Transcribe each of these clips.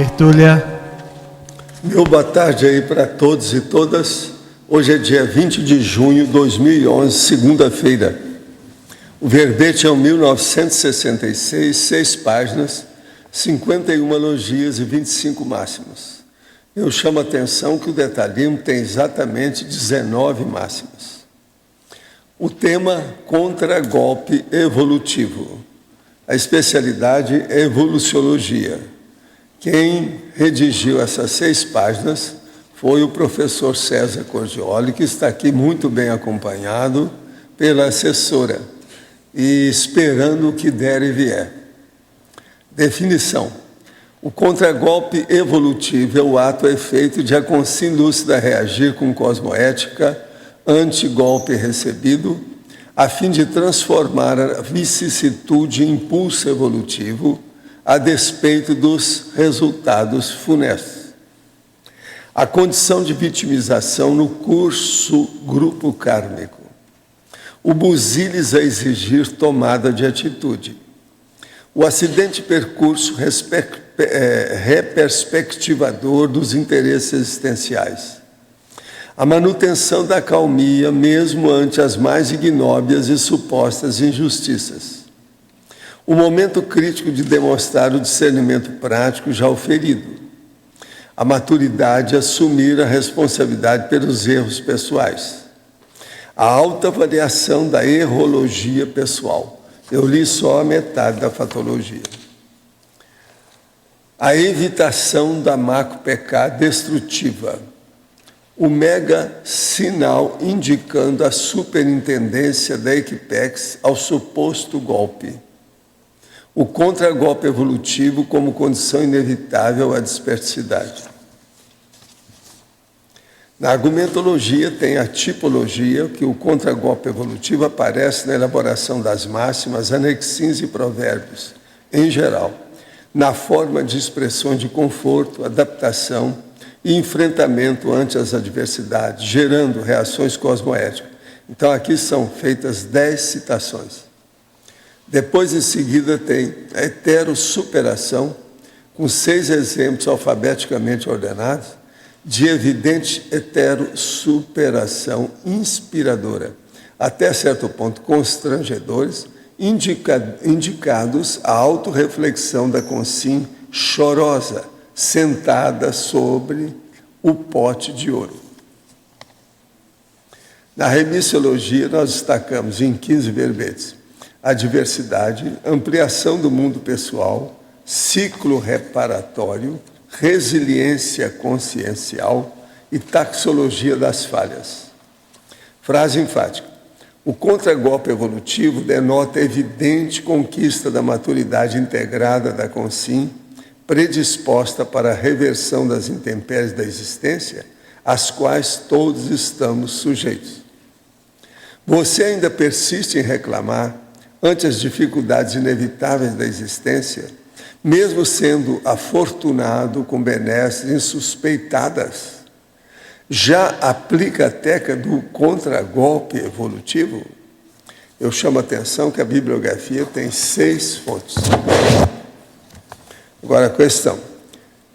Tertúlia. Meu boa tarde aí para todos e todas. Hoje é dia 20 de junho de 2011, segunda-feira. O verbete é o 1966, 6 páginas, 51 elogias e 25 máximas. Eu chamo a atenção que o detalhismo tem exatamente 19 máximas. O tema contra-golpe evolutivo. A especialidade é evoluciologia. Quem redigiu essas 6 páginas foi o professor César Cordioli, que está aqui muito bem acompanhado pela assessora e esperando o que der e vier. Definição. O contragolpe evolutivo é o ato ou efeito de a consciência lúcida reagir com cosmoética ante golpe recebido, a fim de transformar a vicissitude em impulso evolutivo a despeito dos resultados funestos. A condição de vitimização no curso grupo kármico. O busilis a exigir tomada de atitude. O acidente percurso reperspectivador dos interesses existenciais. A manutenção da calmia mesmo ante as mais ignóbias e supostas injustiças. O momento crítico de demonstrar o discernimento prático já oferido. A maturidade assumir a responsabilidade pelos erros pessoais. A alta variação da errologia pessoal. Eu li só a metade da fatologia. A evitação da macro-pecá destrutiva. O mega sinal indicando a superintendência da Equipex ao suposto golpe. O contragolpe evolutivo como condição inevitável à dispersidade. Na argumentologia tem a tipologia, que o contragolpe evolutivo aparece na elaboração das máximas, anexins e provérbios, em geral, na forma de expressões de conforto, adaptação e enfrentamento ante as adversidades, gerando reações cosmoéticas. Então, aqui são feitas 10 citações. Depois, em seguida, tem a heterossuperação, com 6 exemplos alfabeticamente ordenados, de evidente heterossuperação inspiradora, até certo ponto constrangedores, indicados a autorreflexão da consciência chorosa, sentada sobre o pote de ouro. Na remissiologia, nós destacamos em 15 verbetes a diversidade, ampliação do mundo pessoal, ciclo reparatório, resiliência consciencial e taxologia das falhas. Frase enfática. O contragolpe evolutivo denota a evidente conquista da maturidade integrada da consciência, predisposta para a reversão das intempéries da existência, às quais todos estamos sujeitos. Você ainda persiste em reclamar, ante as dificuldades inevitáveis da existência, mesmo sendo afortunado com benesses insuspeitadas, já aplica a técnica do contragolpe evolutivo? Eu chamo a atenção que a bibliografia tem 6 fontes. Agora a questão.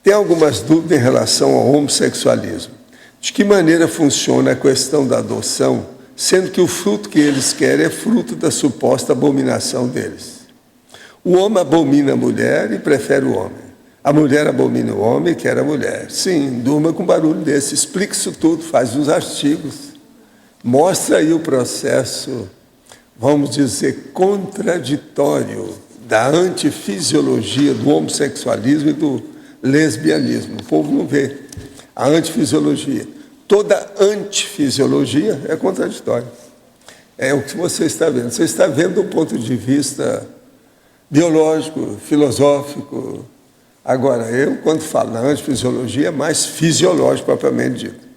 Tem algumas dúvidas em relação ao homossexualismo. De que maneira funciona a questão da adoção, sendo que o fruto que eles querem é fruto da suposta abominação deles? O homem abomina a mulher e prefere o homem. A mulher abomina o homem e quer a mulher. Sim, durma com barulho desse. Explica isso tudo, faz uns artigos. Mostra aí o processo, vamos dizer, contraditório da antifisiologia do homossexualismo e do lesbianismo. O povo não vê a antifisiologia. Toda antifisiologia é contraditória. É o que você está vendo. Você está vendo do ponto de vista biológico, filosófico. Agora, eu, quando falo na antifisiologia, é mais fisiológico propriamente dito.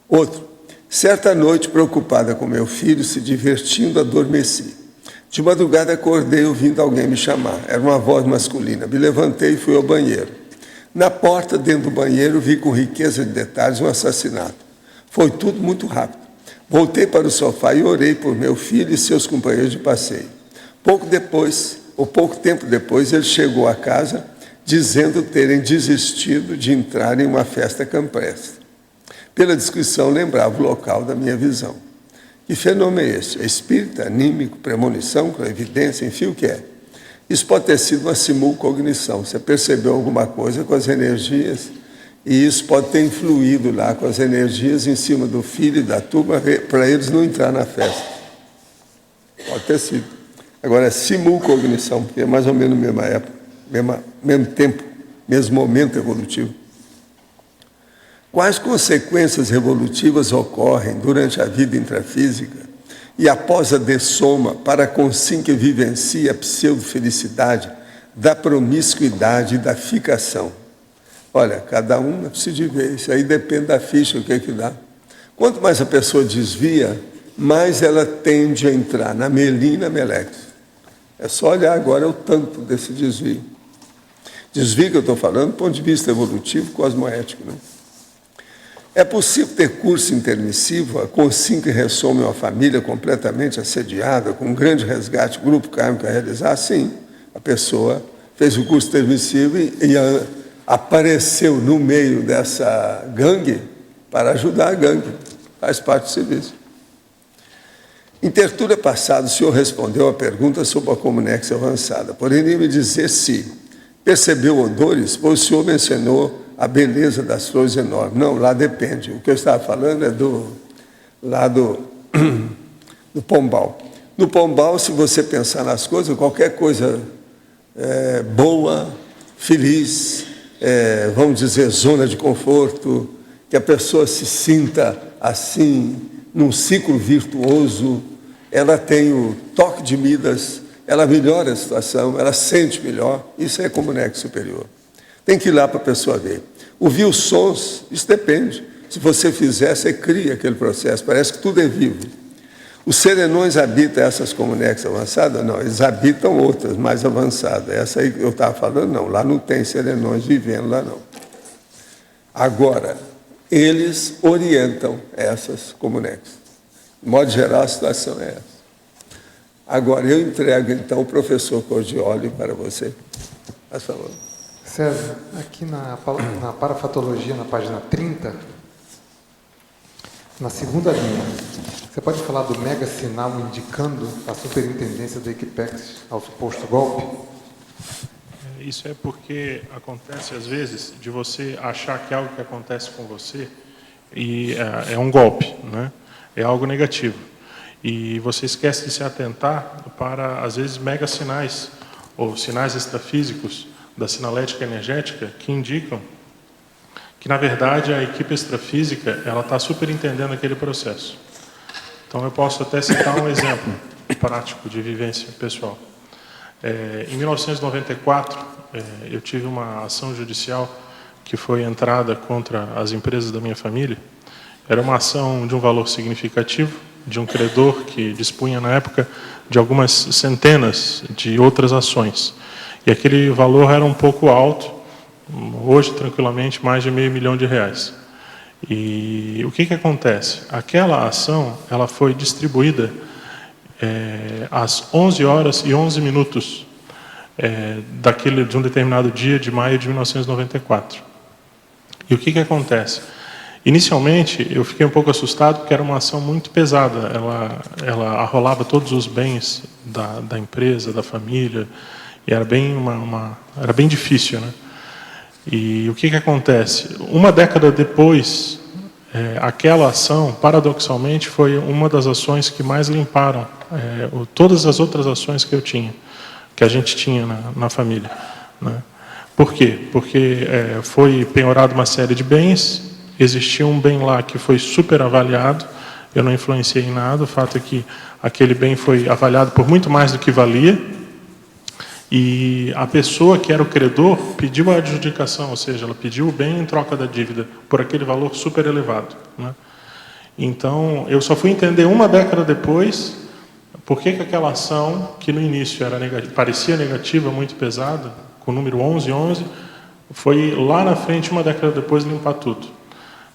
Outro. Certa noite, preocupada com meu filho, se divertindo, adormeci. De madrugada, acordei ouvindo alguém me chamar. Era uma voz masculina. Me levantei e fui ao banheiro. Na porta, dentro do banheiro, vi com riqueza de detalhes um assassinato. Foi tudo muito rápido. Voltei para o sofá e orei por meu filho e seus companheiros de passeio. Pouco tempo depois, ele chegou à casa, dizendo terem desistido de entrar em uma festa campestre. Pela descrição, lembrava o local da minha visão. Que fenômeno é este? É espírita, anímico, premonição, clarividência, enfim, o que é? Isso pode ter sido uma simulcognição. Você percebeu alguma coisa com as energias e isso pode ter influído lá com as energias em cima do filho e da turma para eles não entrar na festa. Pode ter sido. Agora, é simulcognição, porque é mais ou menos a mesma época, mesmo tempo, mesmo momento evolutivo. Quais consequências evolutivas ocorrem durante a vida intrafísica e após a dessoma para com que vivencia a pseudo-felicidade da promiscuidade e da ficação? Olha, cada um é preciso de ver, isso aí depende da ficha, o que é que dá. Quanto mais a pessoa desvia, mais ela tende a entrar na melina melex. É só olhar agora o tanto desse desvio. Desvio que eu estou falando do ponto de vista evolutivo, cosmoético, né? É possível ter curso intermissivo, com 5 ressome uma família completamente assediada, com um grande resgate, grupo kármico a realizar? Sim, a pessoa fez o curso intermissivo e apareceu no meio dessa gangue para ajudar a gangue, faz parte do serviço. Em tertúlia passada, o senhor respondeu a pergunta sobre a comunex avançada, porém nem me dizer se percebeu odores, pois o senhor mencionou a beleza das flores enormes. Não, lá depende. O que eu estava falando é do Pombal. No Pombal, se você pensar nas coisas, qualquer coisa boa, feliz, vamos dizer, zona de conforto, que a pessoa se sinta assim, num ciclo virtuoso, ela tem o toque de Midas, ela melhora a situação, ela sente melhor, isso é comunex superior. Tem que ir lá para a pessoa ver. Ouvir os sons, isso depende. Se você fizer, você cria aquele processo, parece que tudo é vivo. Os serenões habitam essas comunex avançadas? Não, eles habitam outras mais avançadas. Essa aí que eu estava falando, não, lá não tem serenões vivendo lá, não. Agora, eles orientam essas comunex. De modo geral, a situação é essa. Agora, eu entrego, então, o professor Cordioli para você. Por favor. César, aqui na parafatologia, na página 30, na segunda linha, você pode falar do mega sinal indicando a superintendência da Equipex ao suposto golpe? Isso é porque acontece, às vezes, de você achar que algo que acontece com você e é um golpe, né? É algo negativo. E você esquece de se atentar para, às vezes, mega sinais ou sinais extrafísicos da sinalética energética que indicam que, na verdade, a equipe extrafísica ela está superintendendo aquele processo. Então, eu posso até citar um exemplo prático de vivência pessoal. Em 1994, eu tive uma ação judicial que foi entrada contra as empresas da minha família. Era uma ação de um valor significativo, de um credor que dispunha, na época, de algumas centenas de outras ações. E aquele valor era um pouco alto, hoje, tranquilamente, mais de R$500 mil. E o que acontece? Aquela ação ela foi distribuída às 11h11 de um determinado dia de maio de 1994. E o que acontece? Inicialmente, eu fiquei um pouco assustado porque era uma ação muito pesada. Ela arrolava todos os bens da empresa, da família, e era bem difícil, né? E o que acontece? Uma década depois, aquela ação, paradoxalmente, foi uma das ações que mais limparam todas as outras ações que a gente tinha na família, né? Por quê? Porque foi penhorado uma série de bens, existia um bem lá que foi super avaliado, eu não influenciei em nada, o fato é que aquele bem foi avaliado por muito mais do que valia, e a pessoa que era o credor pediu a adjudicação, ou seja, ela pediu o bem em troca da dívida, por aquele valor super elevado, né? Então, eu só fui entender uma década depois por que aquela ação, que no início parecia negativa, muito pesada, com o número 1111, foi lá na frente, uma década depois, limpar tudo,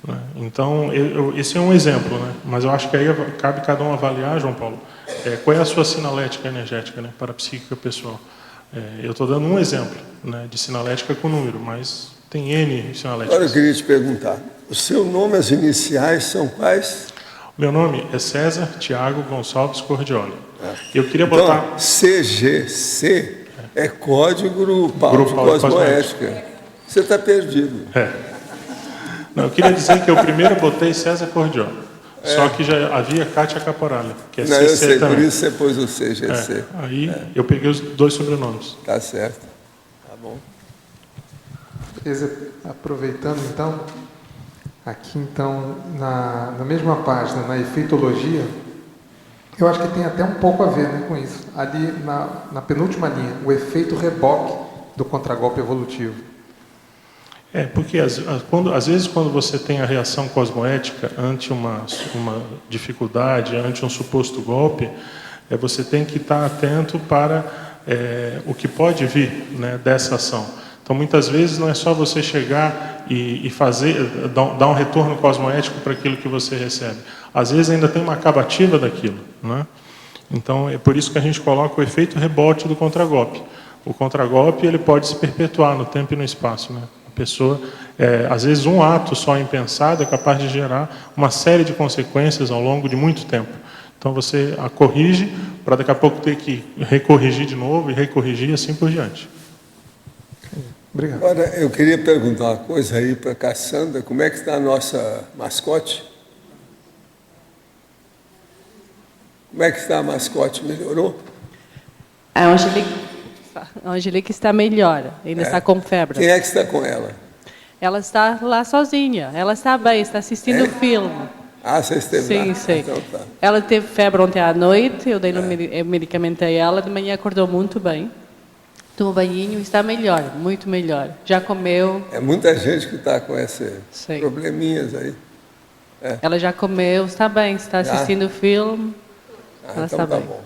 né? Então, esse é um exemplo, né? Mas eu acho que aí cabe cada um avaliar, João Paulo, qual é a sua sinalética energética, né, para a psíquica pessoal. Eu estou dando um exemplo, né, de sinalética com número, mas tem N sinaléticas. Agora eu queria te perguntar, o seu nome, as iniciais são quais? Meu nome é César Tiago Gonçalves Cordioli. Eu queria Então, botar... CGC é código Paulo de Cosmoética. Você está perdido. Não, eu queria dizer que eu primeiro botei César Cordioli. Só que já havia Kátia Caporale, que é Não, CC eu sei, também. por isso você pôs o CGC. Aí eu peguei os dois sobrenomes. Tá certo. Tá bom. Beleza. Aproveitando então, aqui então, na mesma página, na efeitologia, eu acho que tem até um pouco a ver, né, com isso. Ali na penúltima linha, o efeito reboque do contragolpe evolutivo. Porque às vezes quando você tem a reação cosmoética ante uma dificuldade, ante um suposto golpe, você tem que estar atento para o que pode vir, né, dessa ação. Então, muitas vezes não é só você chegar e dar um retorno cosmoético para aquilo que você recebe. Às vezes ainda tem uma acabativa daquilo, né? Então, é por isso que a gente coloca o efeito rebote do contragolpe. O contragolpe ele pode se perpetuar no tempo e no espaço, né? A pessoa, às vezes, um ato só impensado é capaz de gerar uma série de consequências ao longo de muito tempo. Então, você a corrige para daqui a pouco ter que recorrigir de novo e recorrigir e assim por diante. Obrigado. Agora, eu queria perguntar uma coisa aí para a Cassandra. Como é que está a nossa mascote? Como é que está a mascote? Melhorou? A Angelique está melhor, ainda está com febre. Quem é que está com ela? Ela está lá sozinha, ela está bem, está assistindo o filme. Ah, você esteve lá? Sim, sim. Então, tá. Ela teve febre ontem à noite, eu dei o medicamento a ela, de manhã acordou muito bem. Tomou banhinho e está melhor, muito melhor. Já comeu. É muita gente que está com esses Sim. probleminhas aí. Ela já comeu, está bem, está assistindo o filme. Ela então está tá bem. bom.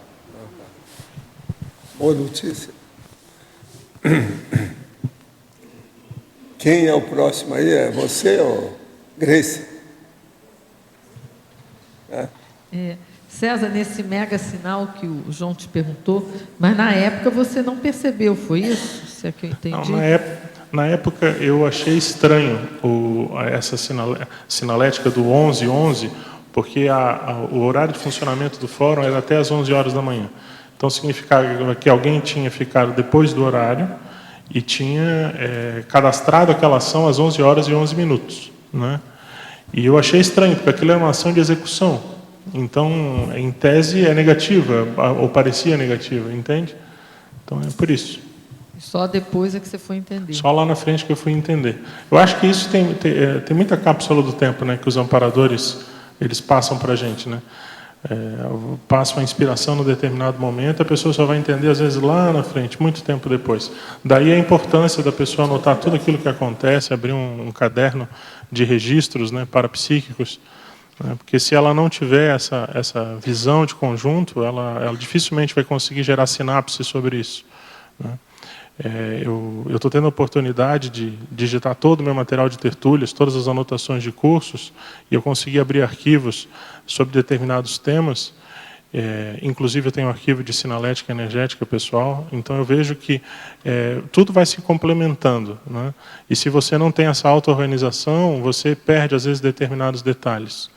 Boa notícia. Quem é o próximo aí? É você ou Grace? César, nesse mega sinal que o João te perguntou, mas na época você não percebeu, foi isso? Se é que eu entendi? Não, na época eu achei estranho essa sinalética do 11:11, porque o horário de funcionamento do fórum era até às 11 horas da manhã. Então significava que alguém tinha ficado depois do horário e tinha cadastrado aquela ação às 11 horas e 11 minutos. Né? E eu achei estranho, porque aquilo era uma ação de execução. Então, em tese, é negativa, ou parecia negativa, entende? Então, é por isso. Só depois é que você foi entender. Só lá na frente que eu fui entender. Eu acho que isso tem muita cápsula do tempo, né, que os amparadores eles passam para a gente. Né? Passam a inspiração no determinado momento, a pessoa só vai entender, às vezes, lá na frente, muito tempo depois. Daí a importância da pessoa anotar tudo aquilo que acontece, abrir um caderno de registros, né, parapsíquicos, né, porque se ela não tiver essa visão de conjunto, ela dificilmente vai conseguir gerar sinapse sobre isso. Né? Eu estou tendo a oportunidade de digitar todo o meu material de tertúlias, todas as anotações de cursos, e eu consegui abrir arquivos sobre determinados temas. Inclusive, eu tenho um arquivo de sinalética energética pessoal, então eu vejo que tudo vai se complementando. Né? E se você não tem essa auto-organização, você perde, às vezes, determinados detalhes.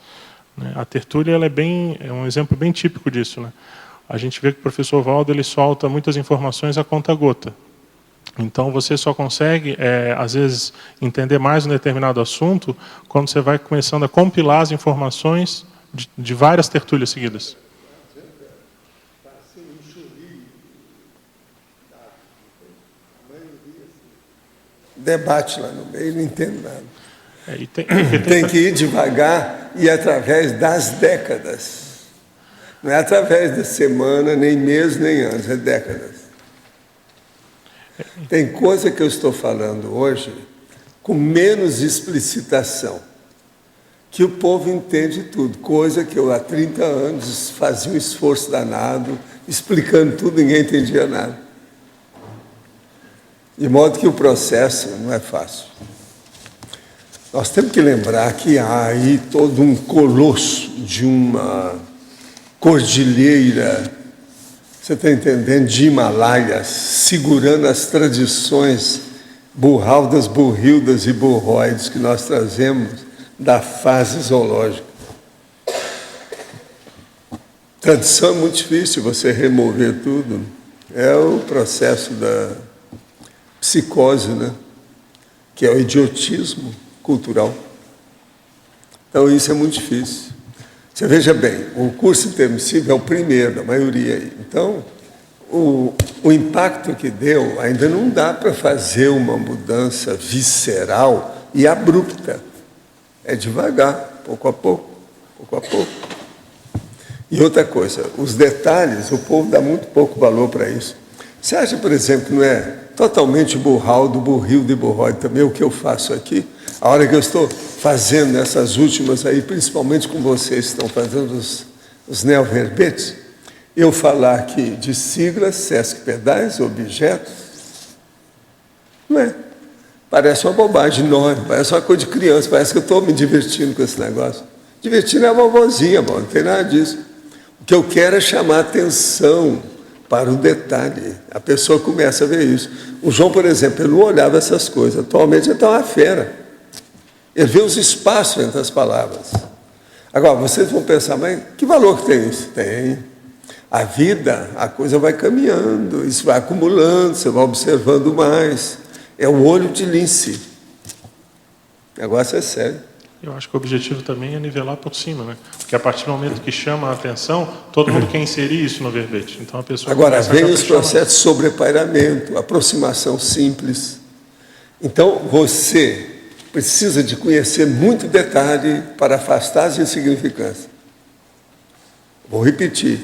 Né? A tertúlia ela é um exemplo bem típico disso. Né? A gente vê que o professor Valdo ele solta muitas informações a conta-gota. Então, você só consegue, às vezes, entender mais um determinado assunto quando você vai começando a compilar as informações de várias tertúlias seguidas. Debate lá no meio, não entendo nada. Tem que ir devagar e através das décadas. Não é através da semana, nem mês, nem anos, é décadas. Tem coisa que eu estou falando hoje com menos explicitação, que o povo entende tudo, coisa que eu há 30 anos fazia um esforço danado, explicando tudo, ninguém entendia nada. De modo que o processo não é fácil. Nós temos que lembrar que há aí todo um colosso de uma cordilheira Você está entendendo? De Himalaias, segurando as tradições burraldas, burrildas e burroides que nós trazemos da fase zoológica. Tradição é muito difícil você remover tudo. É o processo da psicose, né? Que é o idiotismo cultural. Então isso é muito difícil. Você veja bem, o curso intermissível é o primeiro da maioria aí. Então, o impacto que deu ainda não dá para fazer uma mudança visceral e abrupta. É devagar, pouco a pouco, pouco a pouco. E outra coisa, os detalhes, o povo dá muito pouco valor para isso. Você acha, por exemplo, que não é totalmente burraldo, burrildo e burroide também o que eu faço aqui? A hora que eu estou fazendo essas últimas aí, principalmente com vocês que estão fazendo os neoverbetes, eu falar aqui de siglas, Sesc Pedais, objetos, não é? Parece uma bobagem enorme, parece uma coisa de criança, parece que eu estou me divertindo com esse negócio. Divertindo é a vovozinha, não tem nada disso. O que eu quero é chamar a atenção para o detalhe. A pessoa começa a ver isso. O João, por exemplo, ele não olhava essas coisas. Atualmente ele está uma fera. Ele vê os espaços entre as palavras. Agora, vocês vão pensar, mas que valor que tem isso? Tem. A vida, a coisa vai caminhando, isso vai acumulando, você vai observando mais. É o olho de lince. O negócio é sério. Eu acho que o objetivo também é nivelar por cima, né? Porque a partir do momento que chama a atenção, todo mundo quer inserir isso no verbete. Então a pessoa agora vem os processos de sobrepairamento, aproximação simples. Então você precisa de conhecer muito detalhe para afastar as insignificâncias. Vou repetir.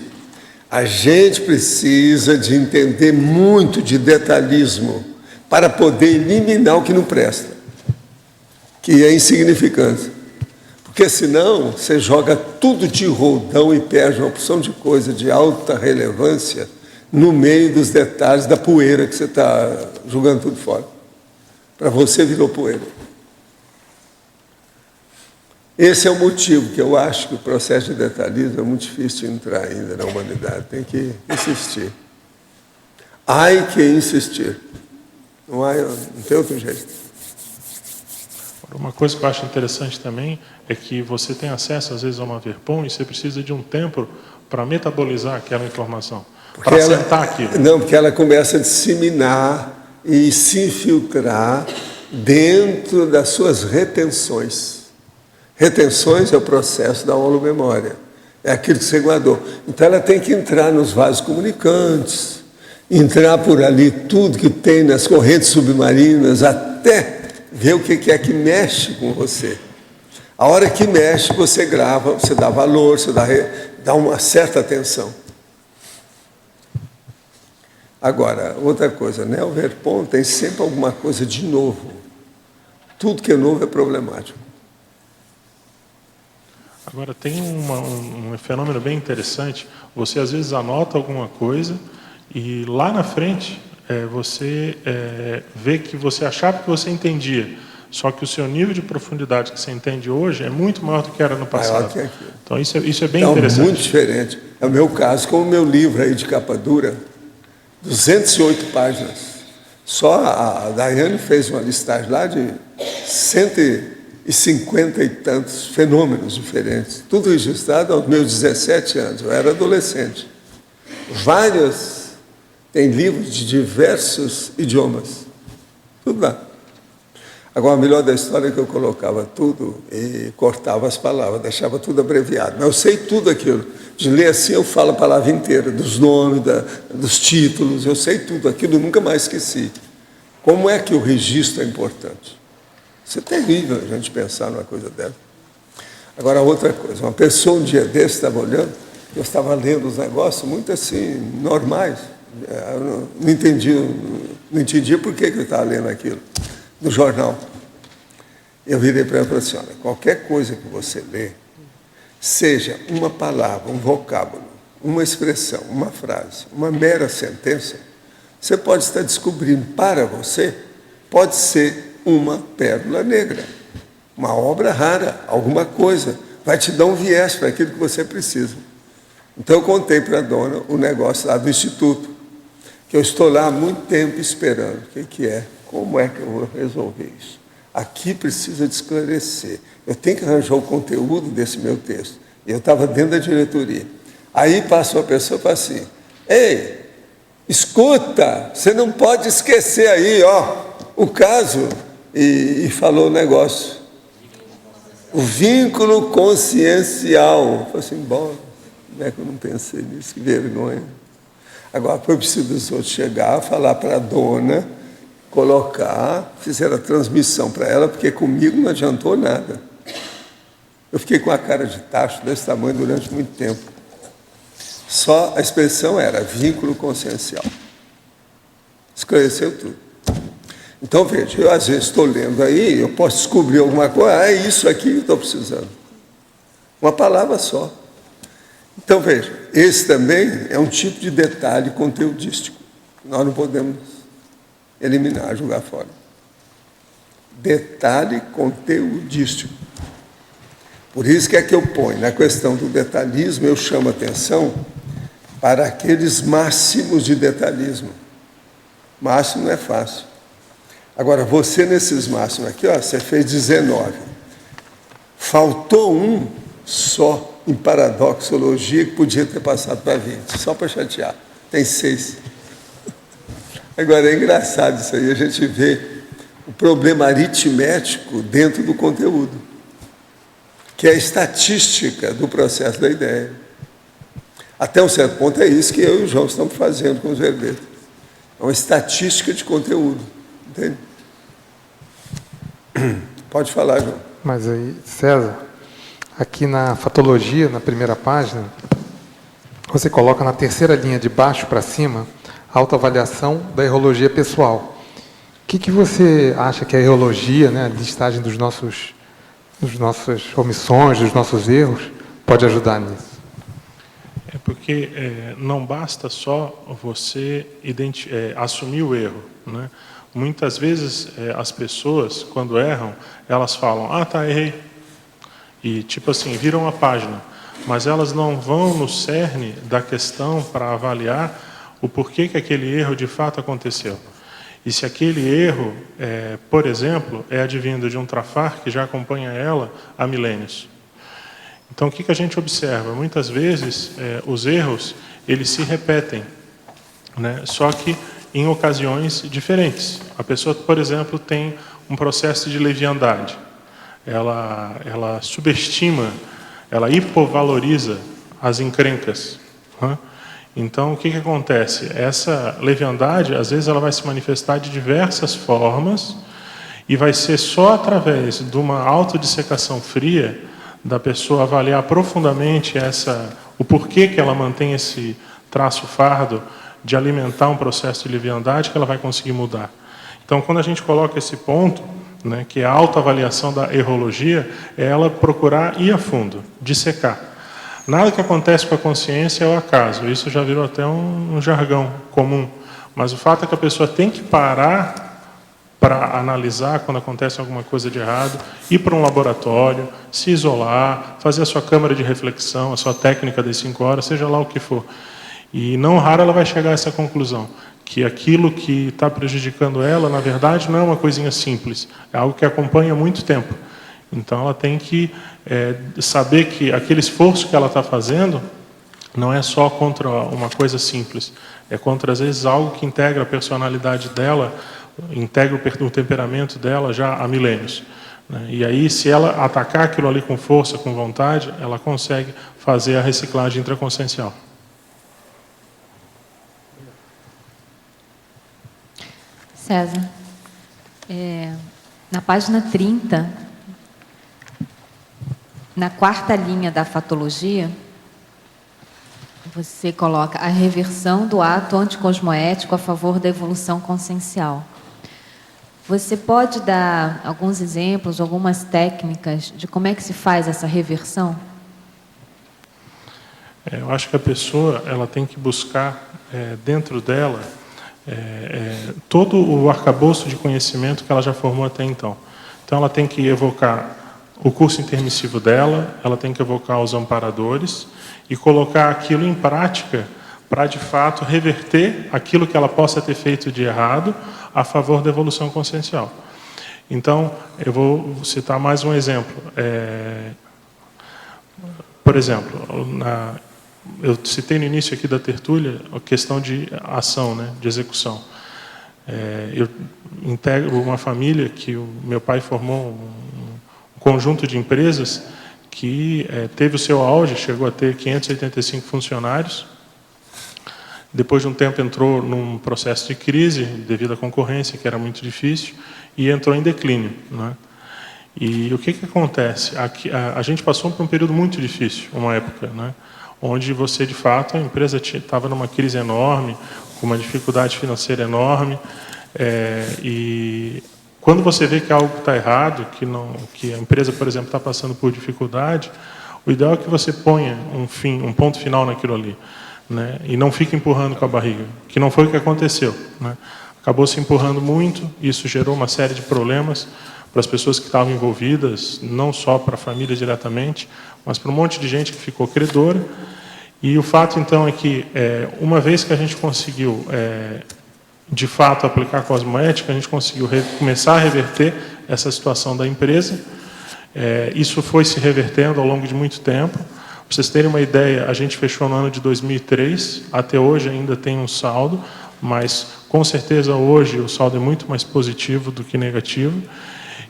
A gente precisa de entender muito de detalhismo para poder eliminar o que não presta, que é insignificância. Porque senão você joga tudo de roldão e perde uma opção de coisa de alta relevância no meio dos detalhes da poeira que você está jogando tudo fora. Para você virou poeira. Esse é o motivo que eu acho que o processo de detalhismo é muito difícil de entrar ainda na humanidade. Tem que insistir. Há que insistir. Não tem outro jeito. Uma coisa que eu acho interessante também é que você tem acesso, às vezes, a uma verpom e você precisa de um tempo para metabolizar aquela informação, para assentar aquilo. Não, porque ela começa a disseminar e se infiltrar dentro das suas retenções. Retenções é o processo da holomemória. É aquilo que você guardou. Então ela tem que entrar nos vasos comunicantes, entrar por ali tudo que tem nas correntes submarinas, até ver o que é que mexe com você. A hora que mexe, você grava, você dá valor, você dá uma certa atenção. Agora, outra coisa, né? O verpom tem sempre alguma coisa de novo. Tudo que é novo é problemático. Agora, tem um fenômeno bem interessante. Você, às vezes, anota alguma coisa e lá na frente você vê que você achava que você entendia, só que o seu nível de profundidade que você entende hoje é muito maior do que era no passado. Então, isso é bem interessante. É muito diferente. É o meu caso com o meu livro aí de capa dura, 208 páginas. Só a Daiane fez uma listagem lá de 150 e tantos fenômenos diferentes, tudo registrado aos meus 17 anos, eu era adolescente. Tem livros de diversos idiomas, tudo lá. Agora, o melhor da história é que eu colocava tudo e cortava as palavras, deixava tudo abreviado. Mas eu sei tudo aquilo. De ler assim, eu falo a palavra inteira, dos nomes, dos títulos, eu sei tudo aquilo, eu nunca mais esqueci. Como é que o registro é importante? Isso é terrível a gente pensar numa coisa dessa. Agora, outra coisa, uma pessoa um dia desse estava olhando, eu estava lendo os negócios muito assim, normais. Eu não entendia por que eu estava lendo aquilo, no jornal. Eu virei para ela e falei assim, olha, qualquer coisa que você lê, seja uma palavra, um vocábulo, uma expressão, uma frase, uma mera sentença, você pode estar descobrindo para você, pode ser uma pérola negra, uma obra rara, alguma coisa, vai te dar um viés para aquilo que você precisa. Então eu contei para a dona o negócio lá do Instituto, que eu estou lá há muito tempo esperando. O que é? Como é que eu vou resolver isso? Aqui precisa de esclarecer. Eu tenho que arranjar o conteúdo desse meu texto. Eu estava dentro da diretoria. Aí passou a pessoa e falou assim, ei, escuta, você não pode esquecer aí, ó, o caso, e falou o negócio. O vínculo consciencial. Eu falei assim, bom, como é que eu não pensei nisso? Que vergonha. Agora foi preciso os outros chegar, falar para a dona, colocar, fizeram a transmissão para ela, porque comigo não adiantou nada. Eu fiquei com a cara de tacho desse tamanho durante muito tempo. Só a expressão era vínculo consciencial. Esclareceu tudo. Então, veja, eu às vezes estou lendo aí, eu posso descobrir alguma coisa, é isso aqui que eu estou precisando. Uma palavra só. Então, veja, esse também é um tipo de detalhe conteudístico. Nós não podemos eliminar, jogar fora. Detalhe conteudístico. Por isso que é que eu ponho, na questão do detalhismo, eu chamo a atenção para aqueles máximos de detalhismo. Máximo não é fácil. Agora, você nesses máximos aqui, ó, você fez 19. Faltou um só em paradoxologia que podia ter passado para 20, só para chatear. Tem 6. Agora, é engraçado isso aí, a gente vê o problema aritmético dentro do conteúdo, que é a estatística do processo da ideia. Até um certo ponto é isso que eu e o João estamos fazendo com os verbetes. É uma estatística de conteúdo. Entende? Pode falar, João. Mas aí, César, aqui na fatologia, na primeira página, você coloca na terceira linha de baixo para cima, autoavaliação da errologia pessoal. O que você acha que a errologia, né, a listagem dos nossas omissões, dos nossos erros, pode ajudar nisso? É porque não basta só você assumir o erro, né? Muitas vezes as pessoas, quando erram, elas falam, tá, errei. E, tipo assim, viram a página. Mas elas não vão no cerne da questão para avaliar o porquê que aquele erro de fato aconteceu. E se aquele erro, por exemplo, é advindo de um trafar que já acompanha ela há milênios. Então, o que a gente observa? Muitas vezes, os erros, eles se repetem, né? Só que em ocasiões diferentes. A pessoa, por exemplo, tem um processo de leviandade. Ela subestima, ela hipovaloriza as encrencas, né? Então, o que acontece? Essa leviandade, às vezes, ela vai se manifestar de diversas formas e vai ser só através de uma autodissecação fria da pessoa avaliar profundamente o porquê que ela mantém esse traço fardo de alimentar um processo de leviandade que ela vai conseguir mudar. Então, quando a gente coloca esse ponto, né, que é a autoavaliação da errologia, é ela procurar ir a fundo, dissecar. Nada que acontece com a consciência é o acaso. Isso já virou até um jargão comum. Mas o fato é que a pessoa tem que parar para analisar quando acontece alguma coisa de errado, ir para um laboratório, se isolar, fazer a sua câmara de reflexão, a sua técnica das 5 horas, seja lá o que for. E não raro ela vai chegar a essa conclusão, que aquilo que está prejudicando ela, na verdade, não é uma coisinha simples, é algo que acompanha há muito tempo. Então ela tem que saber que aquele esforço que ela está fazendo não é só contra uma coisa simples, é contra, às vezes, algo que integra a personalidade dela, integra o temperamento dela já há milênios. E aí, se ela atacar aquilo ali com força, com vontade, ela consegue fazer a reciclagem intraconsciencial. César, na página 30, na 4ª linha da fatologia, você coloca a reversão do ato anticosmoético a favor da evolução consciencial. Você pode dar alguns exemplos, algumas técnicas de como é que se faz essa reversão? Eu acho que a pessoa ela tem que buscar dentro dela todo o arcabouço de conhecimento que ela já formou até então. Então ela tem que evocar o curso intermissivo dela, ela tem que evocar os amparadores e colocar aquilo em prática para, de fato, reverter aquilo que ela possa ter feito de errado a favor da evolução consciencial. Então, eu vou citar mais um exemplo. Por exemplo, eu citei no início aqui da tertúlia a questão de ação, né, de execução. Eu integro uma família que o meu pai formou um conjunto de empresas que teve o seu auge, chegou a ter 585 funcionários. Depois de um tempo entrou num processo de crise devido à concorrência, que era muito difícil, e entrou em declínio, né? E o que acontece? A gente passou por um período muito difícil, uma época, né, onde você, de fato, a empresa estava numa crise enorme, com uma dificuldade financeira enorme, e quando você vê que algo está errado, que a empresa, por exemplo, está passando por dificuldade, o ideal é que você ponha um ponto final naquilo ali, né, e não fique empurrando com a barriga, que não foi o que aconteceu, né? Acabou se empurrando muito, isso gerou uma série de problemas para as pessoas que estavam envolvidas, não só para a família diretamente, mas para um monte de gente que ficou credora. E o fato, então, é que, uma vez que a gente conseguiu, de fato, aplicar a cosmoética, a gente conseguiu começar a reverter essa situação da empresa. Isso foi se revertendo ao longo de muito tempo. Para vocês terem uma ideia, a gente fechou no ano de 2003, até hoje ainda tem um saldo, mas, com certeza, hoje o saldo é muito mais positivo do que negativo.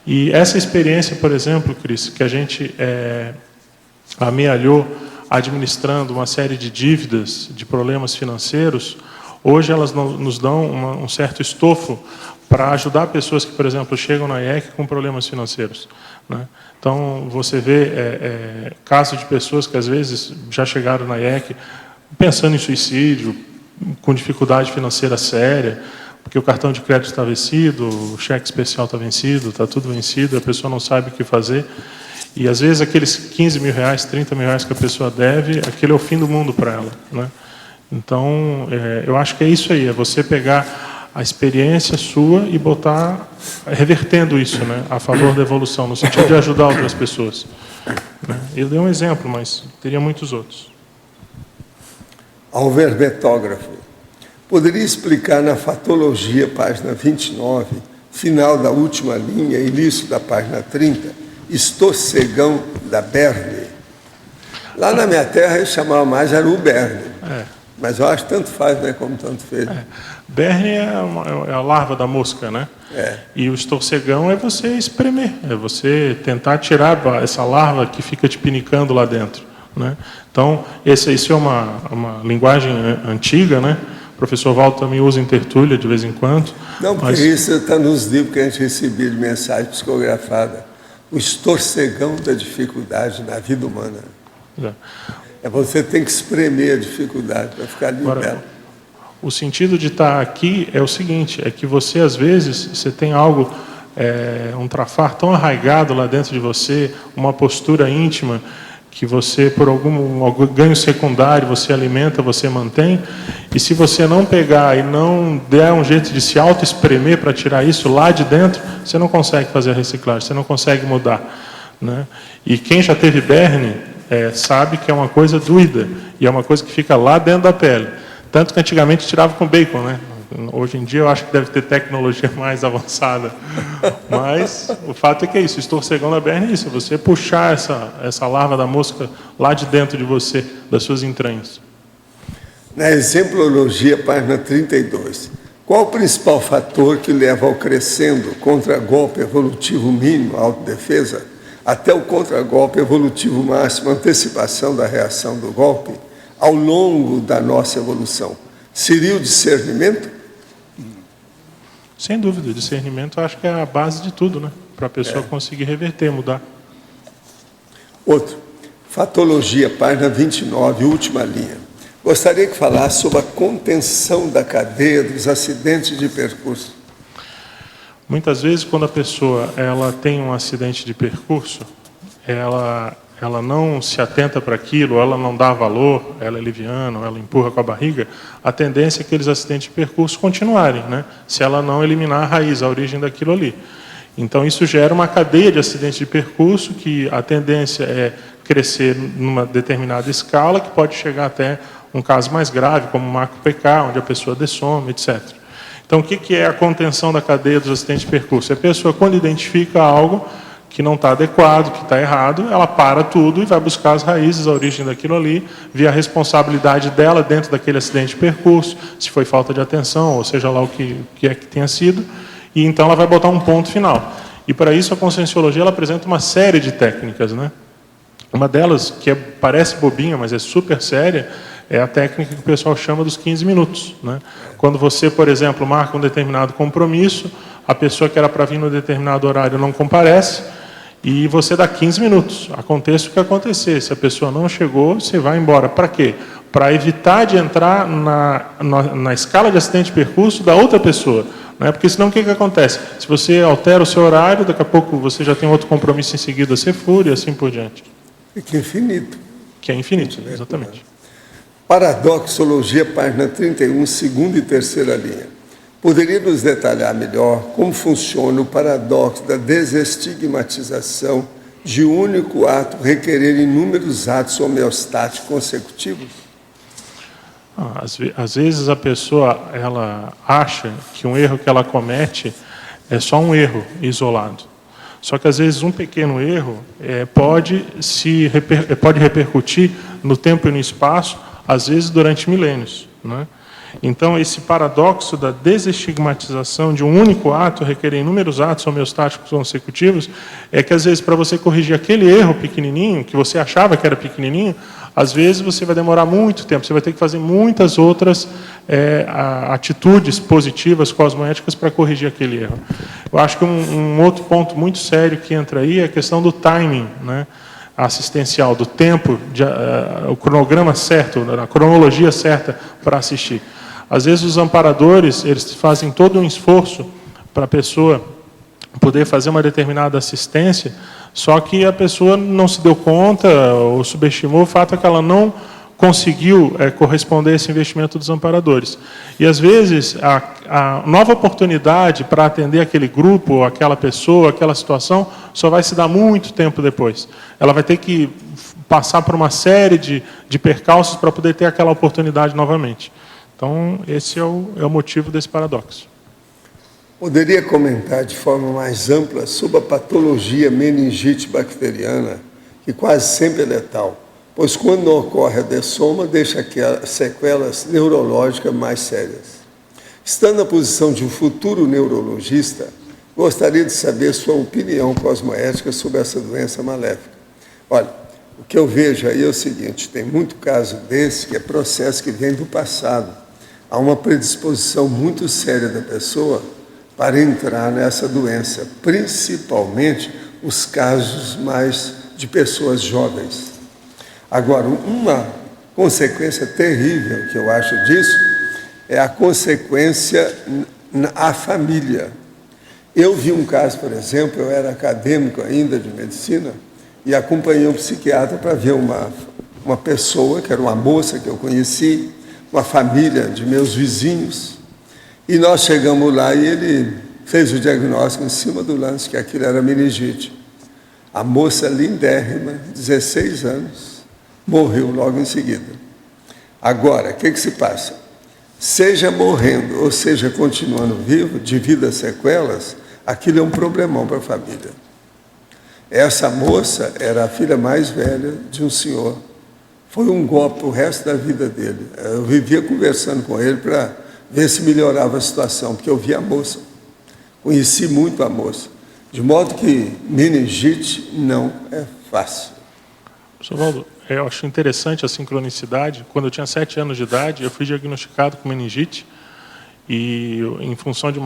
E essa experiência, por exemplo, Cris, que a gente amealhou administrando uma série de dívidas, de problemas financeiros, hoje elas nos dão um certo estofo para ajudar pessoas que, por exemplo, chegam na IEC com problemas financeiros, né? Então, você vê casos de pessoas que, às vezes, já chegaram na IEC pensando em suicídio, com dificuldade financeira séria, porque o cartão de crédito está vencido, o cheque especial está vencido, está tudo vencido, a pessoa não sabe o que fazer. E, às vezes, aqueles 15 mil reais, 30 mil reais que a pessoa deve, aquele é o fim do mundo para ela, né? Então, eu acho que é isso aí, é você pegar a experiência sua e botar, revertendo isso, né, a favor da evolução, no sentido de ajudar outras pessoas, né? Eu dei um exemplo, mas teria muitos outros. Ao verbetógrafo, poderia explicar na Fatologia, página 29, final da última linha, início da página 30, Estorcegão da Berne? Lá na minha terra, eu chamava mais, era o Berne. Mas eu acho que tanto faz, né, como tanto fez. Berne é a larva da mosca, né? E o estorcegão é você espremer, é você tentar tirar essa larva que fica te pinicando lá dentro, né? Então, isso é uma linguagem antiga, né? O professor Valdo também usa em tertúlia de vez em quando. Não, porque isso está nos livros que a gente recebia de mensagem psicografada. O estorcegão da dificuldade na vida humana. Você tem que espremer a dificuldade para ficar livre dela. O sentido de estar aqui é o seguinte, é que você, às vezes, você tem algo, um trafar tão arraigado lá dentro de você, uma postura íntima, que você, por algum ganho secundário, você alimenta, você mantém, e se você não pegar e não der um jeito de se auto-espremer para tirar isso lá de dentro, você não consegue fazer a reciclagem, você não consegue mudar, né? E quem já teve Berne sabe que é uma coisa doída, e é uma coisa que fica lá dentro da pele. Tanto que antigamente tirava com bacon, né? Hoje em dia eu acho que deve ter tecnologia mais avançada. Mas o fato é que é isso, estorcegão da Berne é isso, você puxar essa larva da mosca lá de dentro de você, das suas entranhas. Na Exemplologia, página 32, qual o principal fator que leva ao crescendo contra-golpe evolutivo mínimo, autodefesa, até o contragolpe evolutivo máximo, antecipação da reação do golpe, ao longo da nossa evolução? Seria o discernimento? Sem dúvida, o discernimento eu acho que é a base de tudo, né? Para a pessoa conseguir reverter, mudar. Outro, Fatologia, página 29, última linha. Gostaria que falasse sobre a contenção da cadeia dos acidentes de percurso. Muitas vezes, quando a pessoa tem um acidente de percurso, ela não se atenta para aquilo, ela não dá valor, ela é liviana, ela empurra com a barriga, a tendência é que aqueles acidentes de percurso continuarem, né? Se ela não eliminar a raiz, a origem daquilo ali. Então, isso gera uma cadeia de acidentes de percurso, que a tendência é crescer numa determinada escala, que pode chegar até um caso mais grave, como o macro-PK, onde a pessoa dessome, etc. Então, o que é a contenção da cadeia dos acidentes de percurso? A pessoa, quando identifica algo que não está adequado, que está errado, ela para tudo e vai buscar as raízes, a origem daquilo ali, ver a responsabilidade dela dentro daquele acidente de percurso, se foi falta de atenção, ou seja lá o que é que tenha sido, e então ela vai botar um ponto final. E para isso a conscienciologia ela apresenta uma série de técnicas, né? Uma delas, que parece bobinha, mas é super séria, é a técnica que o pessoal chama dos 15 minutos. Né? Quando você, por exemplo, marca um determinado compromisso, a pessoa que era para vir no determinado horário não comparece, e você dá 15 minutos. Aconteça o que acontecer. Se a pessoa não chegou, você vai embora. Para quê? Para evitar de entrar na escala de acidente de percurso da outra pessoa. Né? Porque senão o que acontece? Se você altera o seu horário, daqui a pouco você já tem outro compromisso em seguida, você fura e assim por diante. Fica infinito. Que é infinito, exatamente. Paradoxologia, página 31, segunda e terceira linha. Poderia nos detalhar melhor como funciona o paradoxo da desestigmatização de um único ato requerer inúmeros atos homeostáticos consecutivos? Às vezes a pessoa ela acha que um erro que ela comete é só um erro isolado. Só que às vezes um pequeno erro pode repercutir no tempo e no espaço, às vezes durante milênios, né? Então, esse paradoxo da desestigmatização de um único ato requerer inúmeros atos homeostáticos consecutivos é que, às vezes, para você corrigir aquele erro pequenininho, que você achava que era pequenininho, às vezes você vai demorar muito tempo, você vai ter que fazer muitas outras atitudes positivas, cosmoéticas, para corrigir aquele erro. Eu acho que um outro ponto muito sério que entra aí é a questão do timing, né? Assistencial, do tempo, o cronograma certo, a cronologia certa para assistir. Às vezes os amparadores, eles fazem todo um esforço para a pessoa poder fazer uma determinada assistência, só que a pessoa não se deu conta ou subestimou o fato é que ela não conseguiu corresponder a esse investimento dos amparadores. E, às vezes, a nova oportunidade para atender aquele grupo, aquela pessoa, aquela situação, só vai se dar muito tempo depois. Ela vai ter que passar por uma série de percalços para poder ter aquela oportunidade novamente. Então, esse é o motivo desse paradoxo. Poderia comentar de forma mais ampla sobre a patologia meningite bacteriana, que quase sempre é letal, pois quando não ocorre a dessoma, deixa aquelas sequelas neurológicas mais sérias. Estando na posição de um futuro neurologista, gostaria de saber sua opinião cosmoética sobre essa doença maléfica. Olha, o que eu vejo aí é o seguinte, tem muito caso desse que é processo que vem do passado. Há uma predisposição muito séria da pessoa para entrar nessa doença, principalmente os casos mais de pessoas jovens. Agora, uma consequência terrível que eu acho disso é a consequência à família. Eu vi um caso, por exemplo, eu era acadêmico ainda de medicina e acompanhei um psiquiatra para ver uma pessoa, que era uma moça que eu conheci, uma família de meus vizinhos, e nós chegamos lá e ele fez o diagnóstico em cima do lance que aquilo era meningite. A moça lindérrima, 16 anos, morreu logo em seguida. Agora, o que se passa? Seja morrendo ou seja continuando vivo, devido a sequelas, aquilo é um problemão para a família. Essa moça era a filha mais velha de um senhor. Foi um golpe o resto da vida dele. Eu vivia conversando com ele para ver se melhorava a situação, porque eu vi a moça. Conheci muito a moça. De modo que meningite não é fácil. Professor Valdo, eu acho interessante a sincronicidade. Quando eu tinha 7 anos de idade, eu fui diagnosticado com meningite e em função de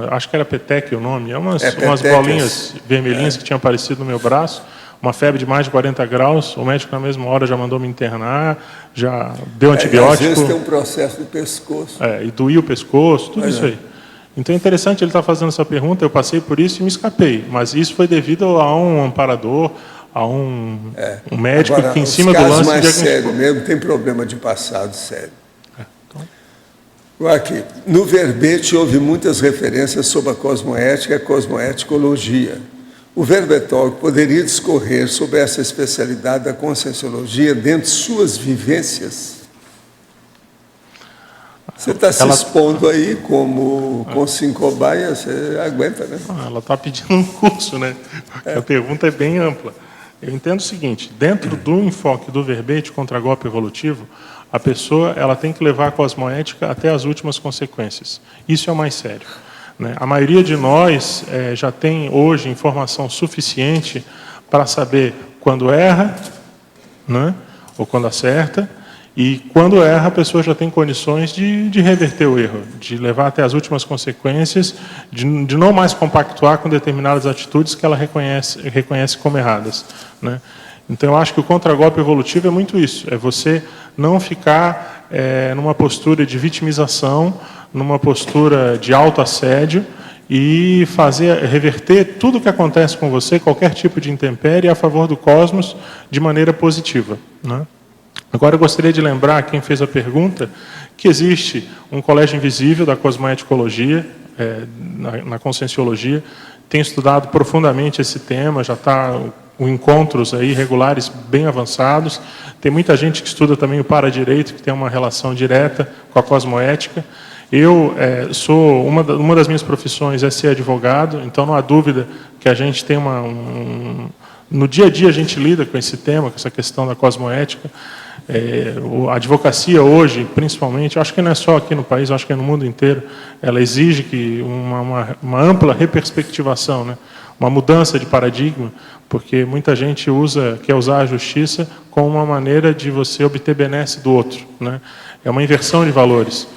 acho que era petec o nome, umas bolinhas vermelhinhas que tinham aparecido no meu braço, uma febre de mais de 40 graus, o médico na mesma hora já mandou me internar, já deu antibiótico. Às vezes tem um processo no pescoço. E doía o pescoço, tudo isso aí. Então é interessante ele estar fazendo essa pergunta, eu passei por isso e me escapei, mas isso foi devido a um amparador, a um médico. Agora, que em cima do lance mais sério mesmo, tem problema de passado sério. Então... Aqui, no verbete houve muitas referências sobre a cosmoética e a cosmoeticologia. O verbetólogo poderia discorrer sobre essa especialidade da conscienciologia dentro de suas vivências? Você está se expondo aí como cobaia, você aguenta, né? Ela está pedindo um curso, né? A pergunta é bem ampla. Eu entendo o seguinte, dentro do enfoque do verbete contragolpe evolutivo, a pessoa ela tem que levar a cosmoética até as últimas consequências. Isso é o mais sério, né? A maioria de nós já tem hoje informação suficiente para saber quando erra, né? Ou quando acerta, e quando erra a pessoa já tem condições de reverter o erro, de levar até as últimas consequências, de não mais compactuar com determinadas atitudes que ela reconhece como erradas, né? Então, eu acho que o contragolpe evolutivo é muito isso, é você não ficar numa postura de vitimização, numa postura de autoassédio e reverter tudo o que acontece com você, qualquer tipo de intempérie, a favor do cosmos, de maneira positiva, né? Agora, eu gostaria de lembrar, quem fez a pergunta, que existe um colégio invisível da cosmoeticologia, na conscienciologia, tem estudado profundamente esse tema, já está com encontros aí regulares bem avançados. Tem muita gente que estuda também o paradireito, que tem uma relação direta com a cosmoética. Eu sou uma das minhas profissões é ser advogado, então não há dúvida que a gente tem no dia a dia a gente lida com esse tema, com essa questão da cosmoética. A advocacia hoje, principalmente, eu acho que não é só aqui no país, eu acho que é no mundo inteiro, ela exige que uma ampla reperspectivação, né? Uma mudança de paradigma, porque muita gente quer usar a justiça como uma maneira de você obter benesse do outro, né? É uma inversão de valores.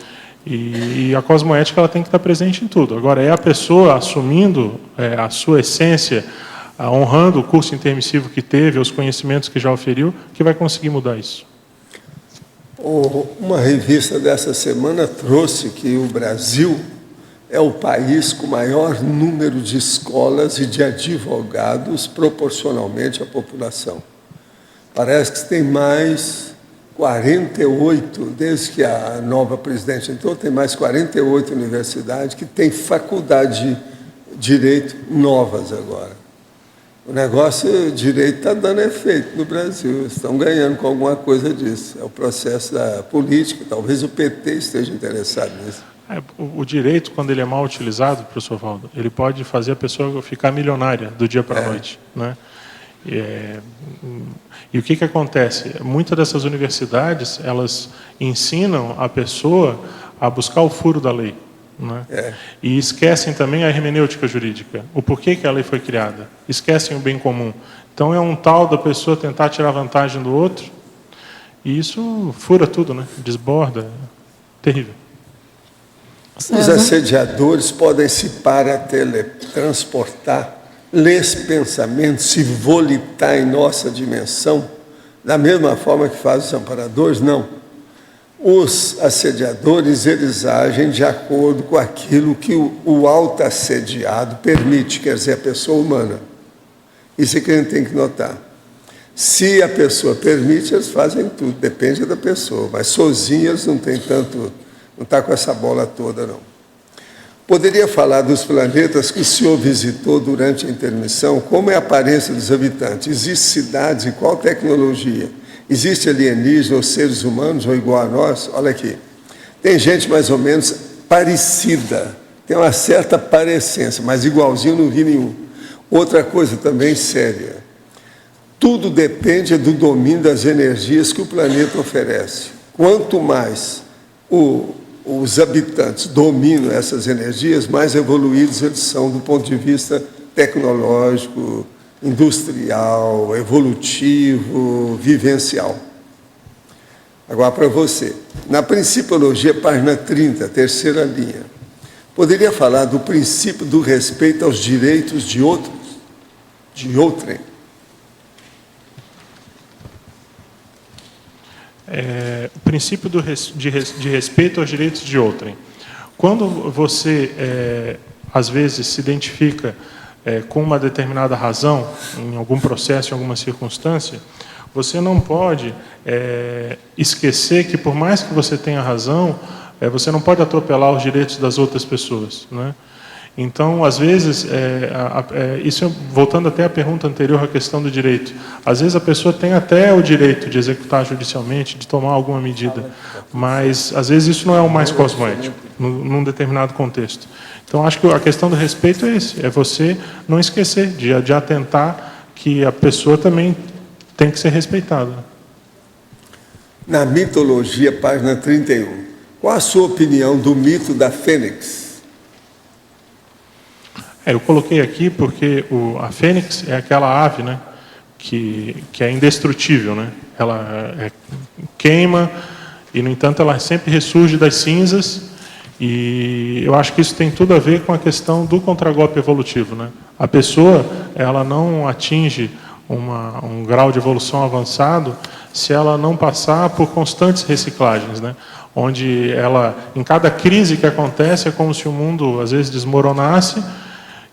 E a cosmoética ela tem que estar presente em tudo. Agora, é a pessoa assumindo a sua essência, honrando o curso intermissivo que teve, os conhecimentos que já oferiu, que vai conseguir mudar isso. Uma revista dessa semana trouxe que o Brasil é o país com maior número de escolas e de advogados proporcionalmente à população. Parece que tem mais 48, desde que a nova presidente entrou, tem mais 48 universidades que têm faculdade de direito novas agora. O negócio direito está dando efeito no Brasil, estão ganhando com alguma coisa disso. É o processo da política, talvez o PT esteja interessado nisso. O direito, quando ele é mal utilizado, professor Valdo, ele pode fazer a pessoa ficar milionária do dia para a noite, né? E o que acontece? Muitas dessas universidades, elas ensinam a pessoa a buscar o furo da lei, né? E esquecem também a hermenêutica jurídica, o porquê que a lei foi criada. Esquecem o bem comum. Então, é um tal da pessoa tentar tirar vantagem do outro, e isso fura tudo, né? Desborda. Terrível. Os assediadores podem se paratransportar, ler pensamentos, se volitar em nossa dimensão, da mesma forma que fazem os amparadores? Não. Os assediadores, eles agem de acordo com aquilo que o autoassediado permite, quer dizer, a pessoa humana. Isso é que a gente tem que notar. Se a pessoa permite, eles fazem tudo, depende da pessoa, mas sozinhas não tem tanto, não está com essa bola toda, não. Poderia falar dos planetas que o senhor visitou durante a intermissão? Como é a aparência dos habitantes? Existem cidades e qual tecnologia? Existe alienígena ou seres humanos ou igual a nós? Olha aqui, tem gente mais ou menos parecida, tem uma certa parecência, mas igualzinho não vi nenhum. Outra coisa também séria, tudo depende do domínio das energias que o planeta oferece. Quanto mais os habitantes dominam essas energias, mais evoluídos eles são do ponto de vista tecnológico, industrial, evolutivo, vivencial. Agora, para você, na Principiologia, página 30, terceira linha, poderia falar do princípio do respeito aos direitos de outros, de outrem? O princípio de respeito aos direitos de outrem. Quando você, às vezes, se identifica com uma determinada razão, em algum processo, em alguma circunstância, você não pode esquecer que, por mais que você tenha razão, você não pode atropelar os direitos das outras pessoas, né? Então, às vezes, isso voltando até à pergunta anterior à questão do direito, às vezes a pessoa tem até o direito de executar judicialmente, de tomar alguma medida, mas às vezes isso não é o mais cosmoético, num determinado contexto. Então, acho que a questão do respeito é esse, é você não esquecer de atentar que a pessoa também tem que ser respeitada. Na mitologia, página 31, qual a sua opinião do mito da Fênix? Eu coloquei aqui porque a fênix é aquela ave, né, que é indestrutível, né? Ela queima e, no entanto, ela sempre ressurge das cinzas, e eu acho que isso tem tudo a ver com a questão do contragolpe evolutivo, né? A pessoa, ela não atinge um grau de evolução avançado se ela não passar por constantes reciclagens, né? Onde ela, em cada crise que acontece, é como se o mundo às vezes desmoronasse.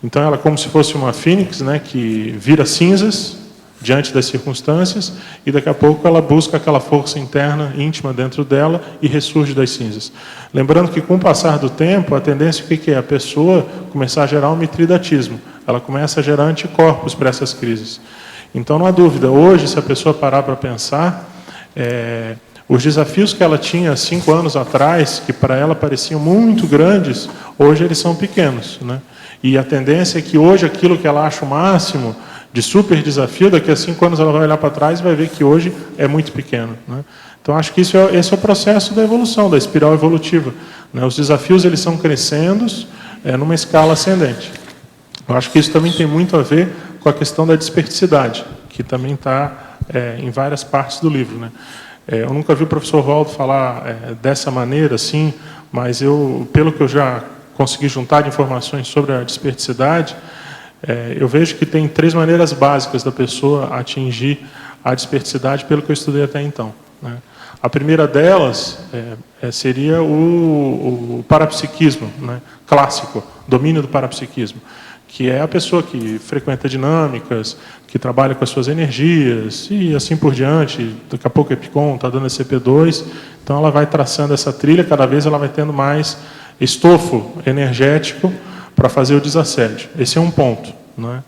Então ela é como se fosse uma fênix, né, que vira cinzas diante das circunstâncias, e daqui a pouco ela busca aquela força interna, íntima dentro dela, e ressurge das cinzas. Lembrando que com o passar do tempo, a tendência o que é? A pessoa começar a gerar um mitridatismo. Ela começa a gerar anticorpos para essas crises. Então não há dúvida, hoje, se a pessoa parar para pensar, os desafios que ela tinha 5 anos atrás, que para ela pareciam muito grandes, hoje eles são pequenos, né? E a tendência é que hoje aquilo que ela acha o máximo de super desafio, daqui a 5 anos ela vai olhar para trás e vai ver que hoje é muito pequeno, né? Então acho que esse é o processo da evolução, da espiral evolutiva, né? Os desafios eles são crescendo numa escala ascendente. Eu acho que isso também tem muito a ver com a questão da desperticidade, que também está em várias partes do livro, né? Eu nunca vi o professor Waldo falar dessa maneira, assim, mas pelo que eu já consegui juntar de informações sobre a desperticidade, eu vejo que tem 3 maneiras básicas da pessoa atingir a desperticidade, pelo que eu estudei até então, né? A primeira delas seria o parapsiquismo, né, clássico, domínio do parapsiquismo, que é a pessoa que frequenta dinâmicas, que trabalha com as suas energias, e assim por diante. Daqui a pouco o Epicom está dando SCP-2, então ela vai traçando essa trilha, cada vez ela vai tendo mais estofo energético para fazer o desassédio. Esse é um ponto, né?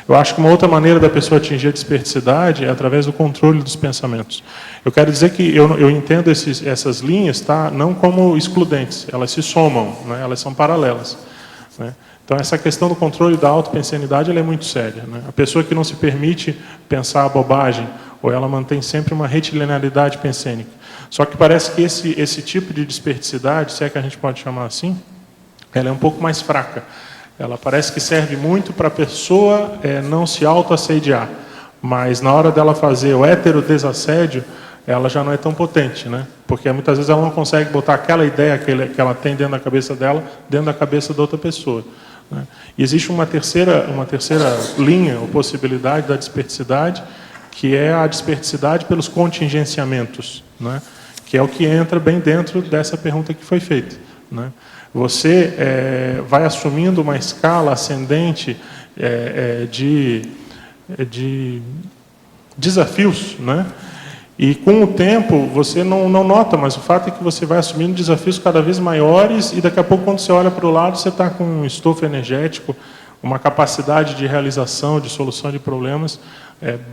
Eu acho que uma outra maneira da pessoa atingir a desperticidade é através do controle dos pensamentos. Eu quero dizer que eu entendo essas linhas, tá, não como excludentes, elas se somam, né? Elas são paralelas, né? Então, essa questão do controle da autopensenidade ela é muito séria, né? A pessoa que não se permite pensar a bobagem, ou ela mantém sempre uma retilinearidade pensênica. Só que parece que esse tipo de desperticidade, se é que a gente pode chamar assim, ela é um pouco mais fraca. Ela parece que serve muito para a pessoa não se autoassediar, mas na hora dela fazer o heterodesassédio, ela já não é tão potente, né? Porque muitas vezes ela não consegue botar aquela ideia que ela tem dentro da cabeça dela, dentro da cabeça da outra pessoa, né? E existe uma terceira linha, ou possibilidade da desperticidade, que é a desperticidade pelos contingenciamentos, né? Que é o que entra bem dentro dessa pergunta que foi feita, né? Você vai assumindo uma escala ascendente de desafios, né? E com o tempo você não nota, mas o fato é que você vai assumindo desafios cada vez maiores, e daqui a pouco, quando você olha para o lado, você está com um estofo energético, uma capacidade de realização, de solução de problemas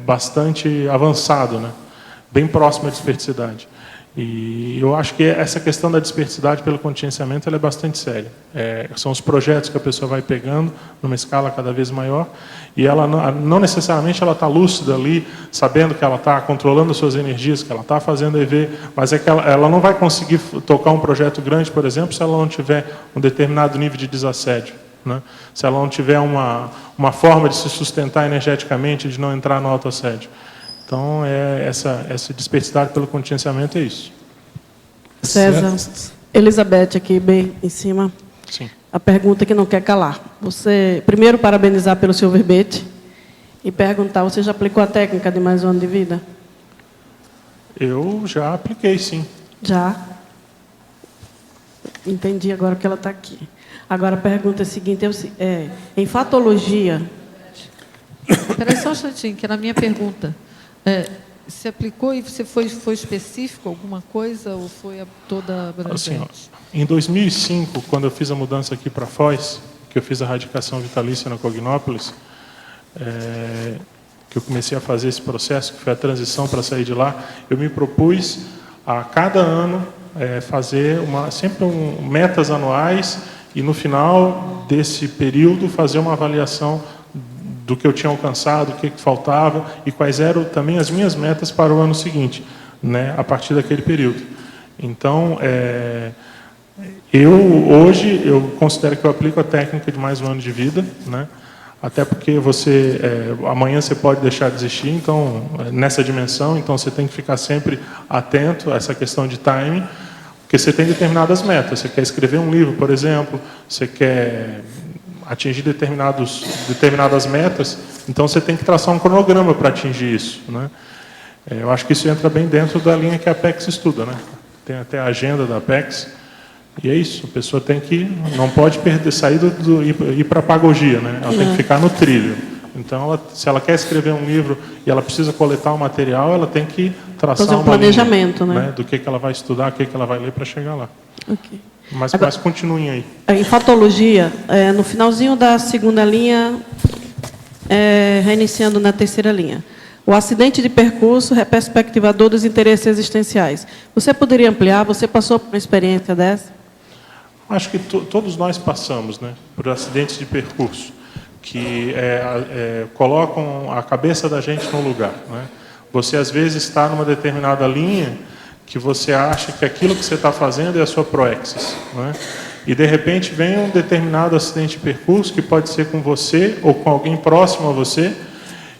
bastante avançado, né? Bem próximo à desperticidade. E eu acho que essa questão da desperticidade pelo contingenciamento ela é bastante séria. São os projetos que a pessoa vai pegando numa escala cada vez maior, e ela não necessariamente ela está lúcida ali, sabendo que ela está controlando as suas energias, que ela está fazendo EV, mas é que ela não vai conseguir tocar um projeto grande, por exemplo, se ela não tiver um determinado nível de desassédio, né? Se ela não tiver uma forma de se sustentar energeticamente, de não entrar no autoassédio. Então, essa dispersidade pelo contingenciamento é isso. César, Elizabeth aqui, bem em cima. Sim. A pergunta que não quer calar. Você, primeiro, parabenizar pelo seu verbete e perguntar, você já aplicou a técnica de mais um ano de vida? Eu já apliquei, sim. Já? Entendi agora que ela está aqui. Agora, a pergunta é a seguinte, em fatologia... Espera aí só um instantinho, que era a minha pergunta. Você aplicou e você foi específico alguma coisa ou foi toda abrangente? Assim, em 2005, quando eu fiz a mudança aqui para Foz, que eu fiz a radicação vitalícia na Cognópolis, que eu comecei a fazer esse processo, que foi a transição para sair de lá, eu me propus a cada ano fazer sempre metas anuais e no final desse período fazer uma avaliação do que eu tinha alcançado, o que faltava e quais eram também as minhas metas para o ano seguinte, né, a partir daquele período. Então, hoje eu considero que eu aplico a técnica de mais um ano de vida, né, até porque amanhã você pode deixar de existir, então, nessa dimensão, então você tem que ficar sempre atento a essa questão de timing, porque você tem determinadas metas. Você quer escrever um livro, por exemplo, você quer atingir determinadas metas, então você tem que traçar um cronograma para atingir isso, né? Eu acho que isso entra bem dentro da linha que a Apex estuda, né? Tem até a agenda da Apex, e é isso, a pessoa não pode sair ir para a pagogia, né? Ela tem que ficar no trilho. Então, se ela quer escrever um livro e ela precisa coletar o material, ela tem que traçar fazer um planejamento, linha, né? Do que ela vai estudar, o que ela vai ler para chegar lá. Ok. Mas continuem aí. Em fatologia, no finalzinho da segunda linha, reiniciando na terceira linha. O acidente de percurso reperspectivador dos interesses existenciais. Você poderia ampliar? Você passou por uma experiência dessa? Acho que todos nós passamos, né, por acidentes de percurso, que colocam a cabeça da gente no lugar, né? Você, às vezes, está numa determinada linha que você acha que aquilo que você está fazendo é a sua proexis, né? E, de repente, vem um determinado acidente de percurso, que pode ser com você ou com alguém próximo a você,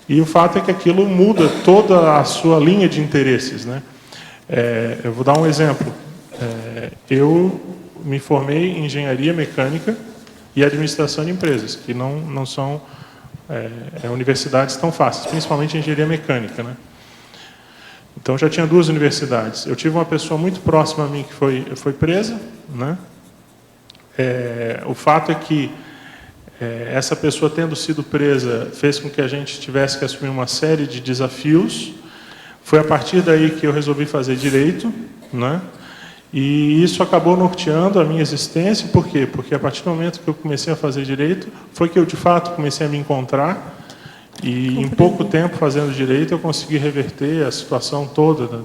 e o fato é que aquilo muda toda a sua linha de interesses, né? Eu vou dar um exemplo. Eu me formei em engenharia mecânica e administração de empresas, que não são universidades tão fáceis, principalmente engenharia mecânica, né? Então, já tinha 2 universidades. Eu tive uma pessoa muito próxima a mim que foi presa, né? O fato é que essa pessoa, tendo sido presa, fez com que a gente tivesse que assumir uma série de desafios. Foi a partir daí que eu resolvi fazer direito, né? E isso acabou norteando a minha existência. Por quê? Porque a partir do momento que eu comecei a fazer direito, foi que eu, de fato, comecei a me encontrar. E, em pouco tempo, fazendo direito, eu consegui reverter a situação toda,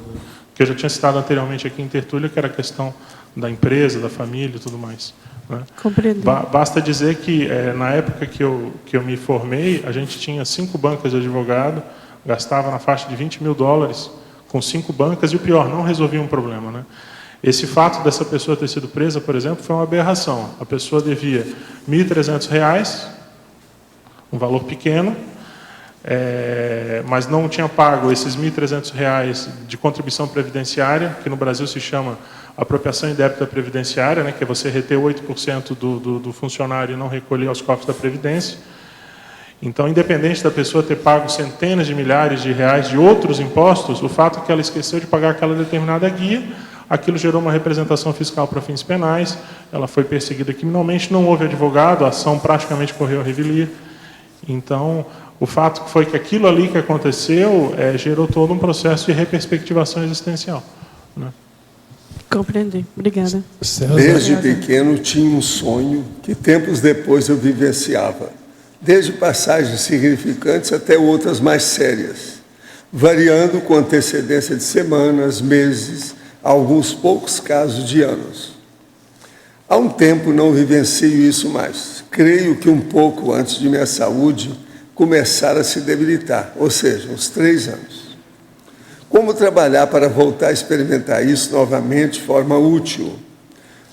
que eu já tinha citado anteriormente aqui em tertúlia, que era a questão da empresa, da família e tudo mais, né? Compreendi. Basta dizer que, na época que eu me formei, a gente tinha 5 bancas de advogado, gastava na faixa de $20 mil com 5 bancas, e o pior, não resolvia um problema, né? Esse fato dessa pessoa ter sido presa, por exemplo, foi uma aberração. A pessoa devia R$ 1.300, um valor pequeno, mas não tinha pago esses R$ 1.300 de contribuição previdenciária, que no Brasil se chama apropriação indébita previdenciária, né, que é você reter 8% do funcionário e não recolher aos cofres da Previdência. Então, independente da pessoa ter pago centenas de milhares de reais de outros impostos, o fato é que ela esqueceu de pagar aquela determinada guia, aquilo gerou uma representação fiscal para fins penais, ela foi perseguida criminalmente, não houve advogado, a ação praticamente correu a revelia. Então, o fato foi que aquilo ali que aconteceu gerou todo um processo de reperspectivação existencial, né? Compreendi. Obrigada. Desde pequeno tinha um sonho que tempos depois eu vivenciava, desde passagens significantes até outras mais sérias, variando com antecedência de semanas, meses, alguns poucos casos de anos. Há um tempo não vivencio isso mais. Creio que um pouco antes de minha saúde começar a se debilitar, ou seja, uns 3 anos. Como trabalhar para voltar a experimentar isso novamente de forma útil?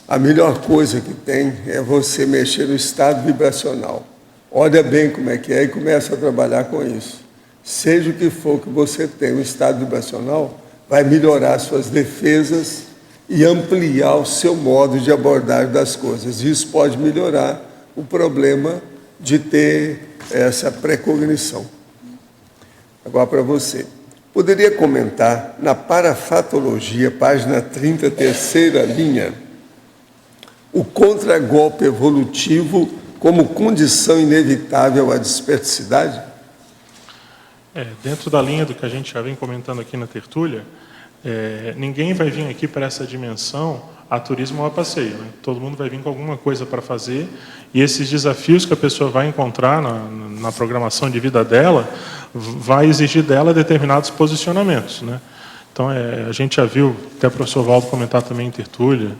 A melhor coisa que tem é você mexer no estado vibracional. Olha bem como é que é e começa a trabalhar com isso. Seja o que for que você tem, o estado vibracional vai melhorar suas defesas e ampliar o seu modo de abordagem das coisas. Isso pode melhorar o problema de ter essa precognição. Agora, para você. Poderia comentar, na parafatologia, página 30, terceira linha, o contragolpe evolutivo como condição inevitável à desperticidade? Dentro da linha do que a gente já vem comentando aqui na tertúlia, ninguém vai vir aqui para essa dimensão a turismo ou a passeio, né? Todo mundo vai vir com alguma coisa para fazer, e esses desafios que a pessoa vai encontrar na programação de vida dela vai exigir dela determinados posicionamentos, né? Então, a gente já viu, até o professor Valdo comentar também em tertúlia,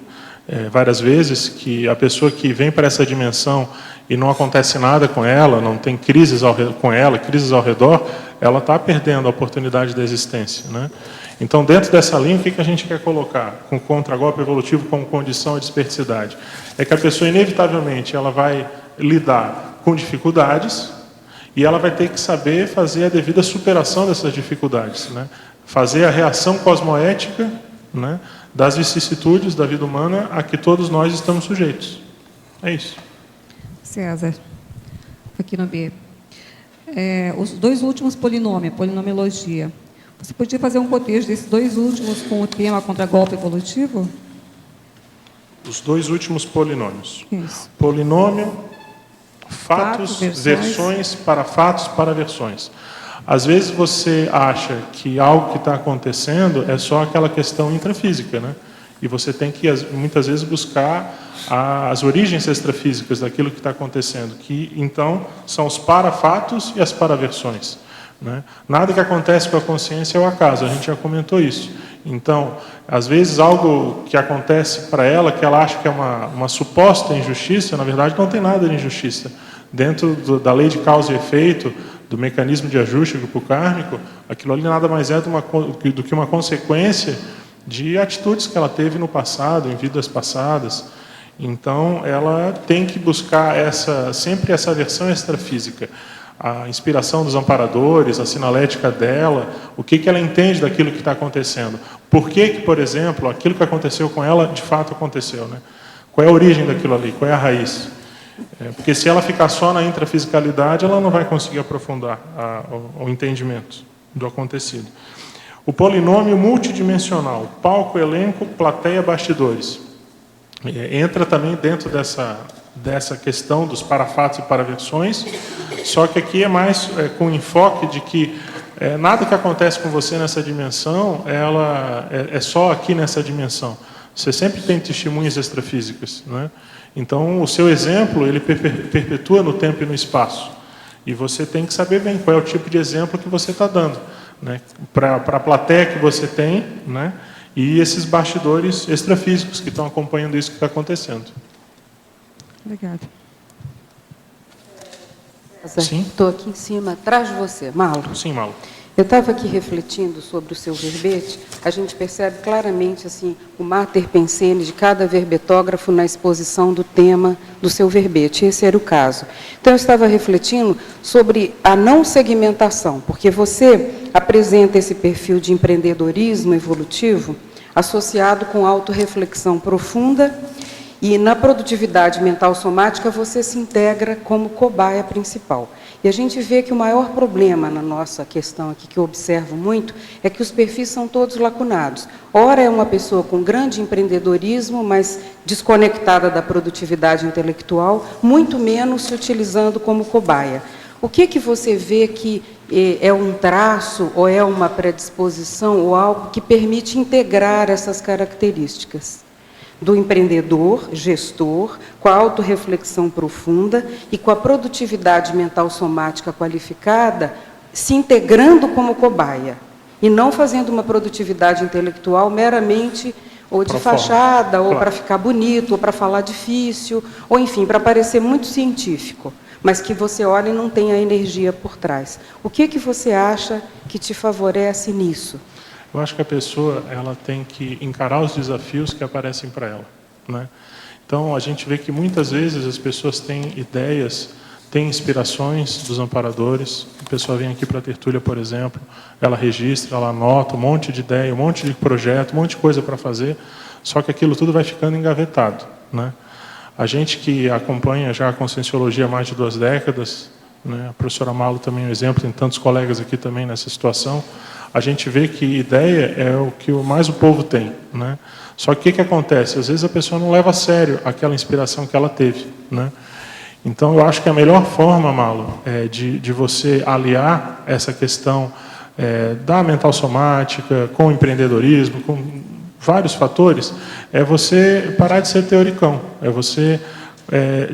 várias vezes, que a pessoa que vem para essa dimensão e não acontece nada com ela, não tem crises com ela, crises ao redor, ela está perdendo a oportunidade da existência, né? Então, dentro dessa linha, o que a gente quer colocar com o contragolpe evolutivo como condição de desperticidade? É que a pessoa, inevitavelmente, ela vai lidar com dificuldades e ela vai ter que saber fazer a devida superação dessas dificuldades, né? Fazer a reação cosmoética, né, das vicissitudes da vida humana a que todos nós estamos sujeitos. É isso. César, aqui no B. Os dois últimos polinômios, polinomiologia. Você podia fazer um cotejo desses dois últimos com o tema contragolpe evolutivo? Os dois últimos polinômios. Isso. Polinômio, fatos, versões para fatos, para versões. Às vezes você acha que algo que está acontecendo é só aquela questão intrafísica, né? E você tem que, muitas vezes, buscar as origens extrafísicas daquilo que está acontecendo, que, então, são os parafatos e as paraversões, né? Nada que acontece com a consciência é o acaso, a gente já comentou isso. Então, às vezes, algo que acontece para ela, que ela acha que é uma suposta injustiça, na verdade, não tem nada de injustiça. Dentro da lei de causa e efeito, do mecanismo de ajuste do grupo kármico, aquilo ali nada mais é do que uma consequência de atitudes que ela teve no passado, em vidas passadas. Então, ela tem que buscar sempre essa versão extrafísica. A inspiração dos amparadores, a sinalética dela, o que ela entende daquilo que está acontecendo. Por que, por exemplo, aquilo que aconteceu com ela, de fato aconteceu, né? Qual é a origem daquilo ali? Qual é a raiz? Porque se ela ficar só na intrafisicalidade, ela não vai conseguir aprofundar o entendimento do acontecido. O polinômio multidimensional, palco, elenco, plateia, bastidores. Entra também dentro dessa questão dos parafatos e paraversões, só que aqui é mais com enfoque de que nada que acontece com você nessa dimensão é só aqui nessa dimensão. Você sempre tem testemunhas extrafísicas, né? Então, o seu exemplo, ele perpetua no tempo e no espaço. E você tem que saber bem qual é o tipo de exemplo que você está dando, né? Para a plateia que você tem, né? E esses bastidores extrafísicos que estão acompanhando isso que está acontecendo. Obrigada. Sim? Estou aqui em cima, atrás de você. Mauro. Sim, Mauro. Eu estava aqui refletindo sobre o seu verbete, a gente percebe claramente assim, o mater pensene de cada verbetógrafo na exposição do tema do seu verbete, esse era o caso. Então, eu estava refletindo sobre a não segmentação, porque você apresenta esse perfil de empreendedorismo evolutivo associado com autorreflexão profunda e na produtividade mental somática você se integra como cobaia principal. E a gente vê que o maior problema na nossa questão aqui, que eu observo muito, é que os perfis são todos lacunados. Ora é uma pessoa com grande empreendedorismo, mas desconectada da produtividade intelectual, muito menos se utilizando como cobaia. O que você vê que é um traço, ou é uma predisposição, ou algo que permite integrar essas características? Do empreendedor, gestor, com a autorreflexão profunda e com a produtividade mental somática qualificada, se integrando como cobaia, e não fazendo uma produtividade intelectual meramente ou de fachada, ou para ficar bonito, ou para falar difícil, ou enfim, para parecer muito científico, mas que você olha e não tem a energia por trás. O que você acha que te favorece nisso? Eu acho que a pessoa ela tem que encarar os desafios que aparecem para ela, né? Então, a gente vê que muitas vezes as pessoas têm ideias, têm inspirações dos amparadores. A pessoa vem aqui para a tertúlia, por exemplo, ela registra, ela anota um monte de ideia, um monte de projeto, um monte de coisa para fazer, só que aquilo tudo vai ficando engavetado, né? A gente que acompanha já a Conscienciologia há mais de 2 décadas, né? A professora Malo também é um exemplo, tem tantos colegas aqui também nessa situação. A gente vê que ideia é o que mais o povo tem, né? Só que o que acontece? Às vezes a pessoa não leva a sério aquela inspiração que ela teve, né? Então, eu acho que a melhor forma, Malo, de você aliar essa questão da mental somática com o empreendedorismo, com vários fatores, é você parar de ser teoricão, é você,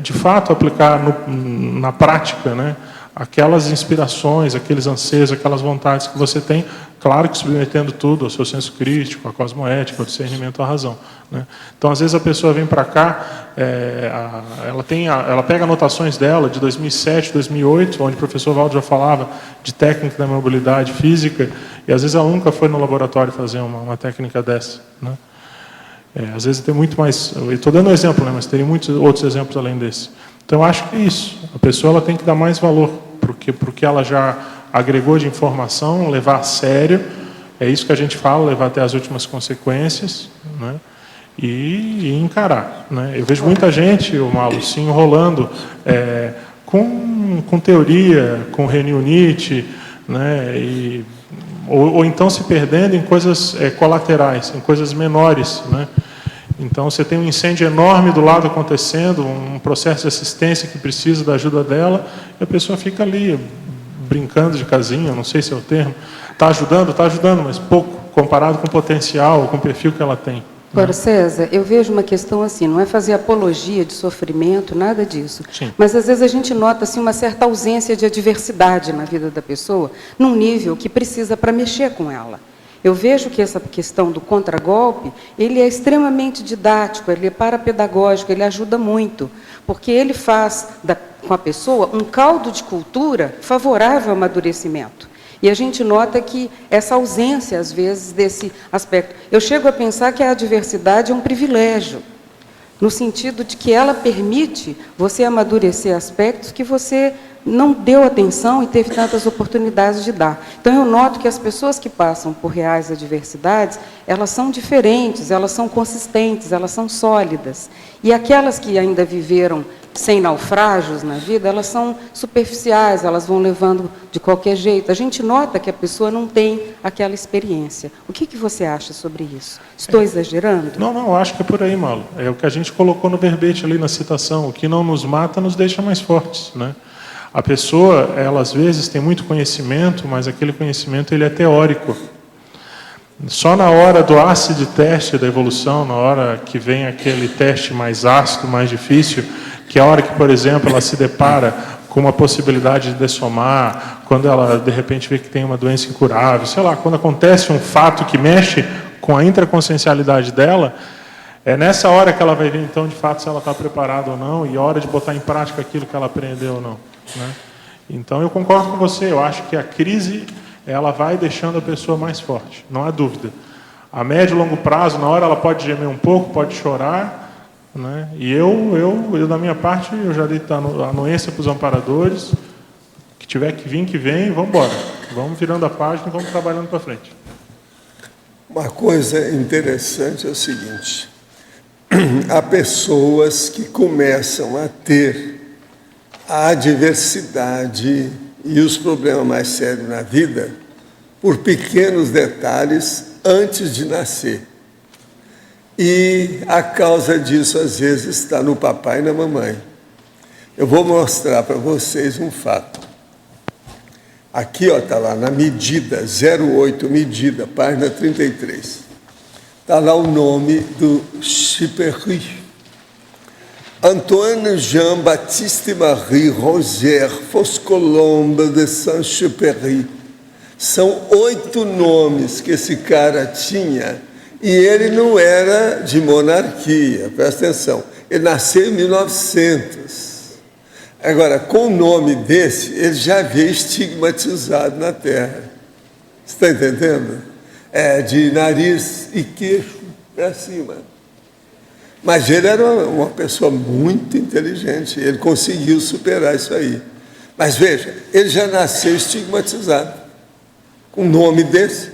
de fato, aplicar na prática, né, aquelas inspirações, aqueles anseios, aquelas vontades que você tem, claro que submetendo tudo ao seu senso crítico, à cosmoética, ao discernimento, à razão, né? Então, às vezes, a pessoa vem para cá, ela pega anotações dela de 2007, 2008, onde o professor Valdo já falava de técnica da mobilidade física, e às vezes ela nunca foi no laboratório fazer uma técnica dessa, né? Às vezes tem muito mais, eu estou dando um exemplo, né, mas teria muitos outros exemplos além desse. Então, eu acho que é isso, a pessoa ela tem que dar mais valor porque ela já agregou de informação, levar a sério, é isso que a gente fala, levar até as últimas consequências, né? E encarar, né? Eu vejo muita gente, o Malo, se enrolando com teoria, com reuniunite, né? Ou então se perdendo em coisas colaterais, em coisas menores, né? Então, você tem um incêndio enorme do lado acontecendo, um processo de assistência que precisa da ajuda dela, e a pessoa fica ali brincando de casinha, não sei se é o termo. Está ajudando, mas pouco, comparado com o potencial, com o perfil que ela tem. Agora, César, eu vejo uma questão assim, não é fazer apologia de sofrimento, nada disso. Sim. Mas, às vezes, a gente nota assim, uma certa ausência de adversidade na vida da pessoa, num nível que precisa para mexer com ela. Eu vejo que essa questão do contragolpe, ele é extremamente didático, ele é parapedagógico, ele ajuda muito, porque ele faz com a pessoa um caldo de cultura favorável ao amadurecimento. E a gente nota que essa ausência, às vezes, desse aspecto. Eu chego a pensar que a adversidade é um privilégio, no sentido de que ela permite você amadurecer aspectos que você não deu atenção e teve tantas oportunidades de dar. Então, eu noto que as pessoas que passam por reais adversidades, elas são diferentes, elas são consistentes, elas são sólidas. E aquelas que ainda viveram sem naufrágios na vida, elas são superficiais, elas vão levando de qualquer jeito. A gente nota que a pessoa não tem aquela experiência. O que você acha sobre isso? Estou exagerando? Não, eu acho que é por aí, Malo. É o que a gente colocou no verbete ali na citação. O que não nos mata nos deixa mais fortes, né? A pessoa, ela às vezes tem muito conhecimento, mas aquele conhecimento ele é teórico. Só na hora do ácido teste da evolução, na hora que vem aquele teste mais ácido, mais difícil, que é a hora que, por exemplo, ela se depara com uma possibilidade de dessomar, quando ela, de repente, vê que tem uma doença incurável, sei lá, quando acontece um fato que mexe com a intraconsciencialidade dela, é nessa hora que ela vai ver, então, de fato, se ela está preparada ou não, e a hora de botar em prática aquilo que ela aprendeu ou não, né? Então, eu concordo com você, eu acho que a crise, ela vai deixando a pessoa mais forte, não há dúvida. A médio e longo prazo, na hora ela pode gemer um pouco, pode chorar, né? E eu, da minha parte, eu já dei a anuência para os amparadores, que tiver que vir, que vem, vamos embora. Vamos virando a página e vamos trabalhando para frente. Uma coisa interessante é o seguinte, há pessoas que começam a ter a adversidade e os problemas mais sérios na vida por pequenos detalhes antes de nascer. E a causa disso, às vezes, está no papai e na mamãe. Eu vou mostrar para vocês um fato. Aqui, está lá na medida, 08 medida, página 33. Está lá o nome do Chipperry. Antoine Jean-Baptiste Marie Roger Foscolombe de Saint-Exupéry. São 8 nomes que esse cara tinha, e ele não era de monarquia, presta atenção, ele nasceu em 1900. Agora, com o nome desse, ele já veio estigmatizado na Terra. Você está entendendo? De nariz e queixo para cima. Mas ele era uma pessoa muito inteligente, ele conseguiu superar isso aí. Mas veja, ele já nasceu estigmatizado, com um nome desse.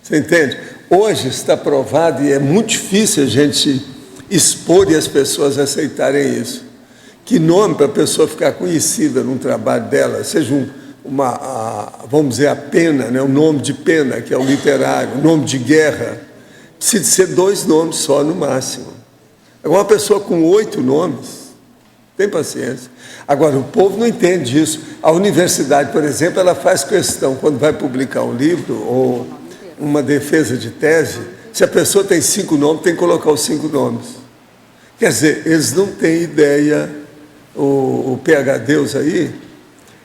Você entende? Hoje está provado, e é muito difícil a gente expor e as pessoas aceitarem isso, que nome para a pessoa ficar conhecida num trabalho dela, seja vamos dizer, a pena, né? O nome de pena, que é o literário, o nome de guerra, precisa ser 2 nomes só no máximo. Agora, uma pessoa com 8 nomes, Tem paciência. Agora, o povo não entende isso. A universidade, por exemplo, ela faz questão, quando vai publicar um livro ou uma defesa de tese, se a pessoa tem 5 nomes, tem que colocar os 5 nomes. Quer dizer, eles não têm ideia, o PhDs aí,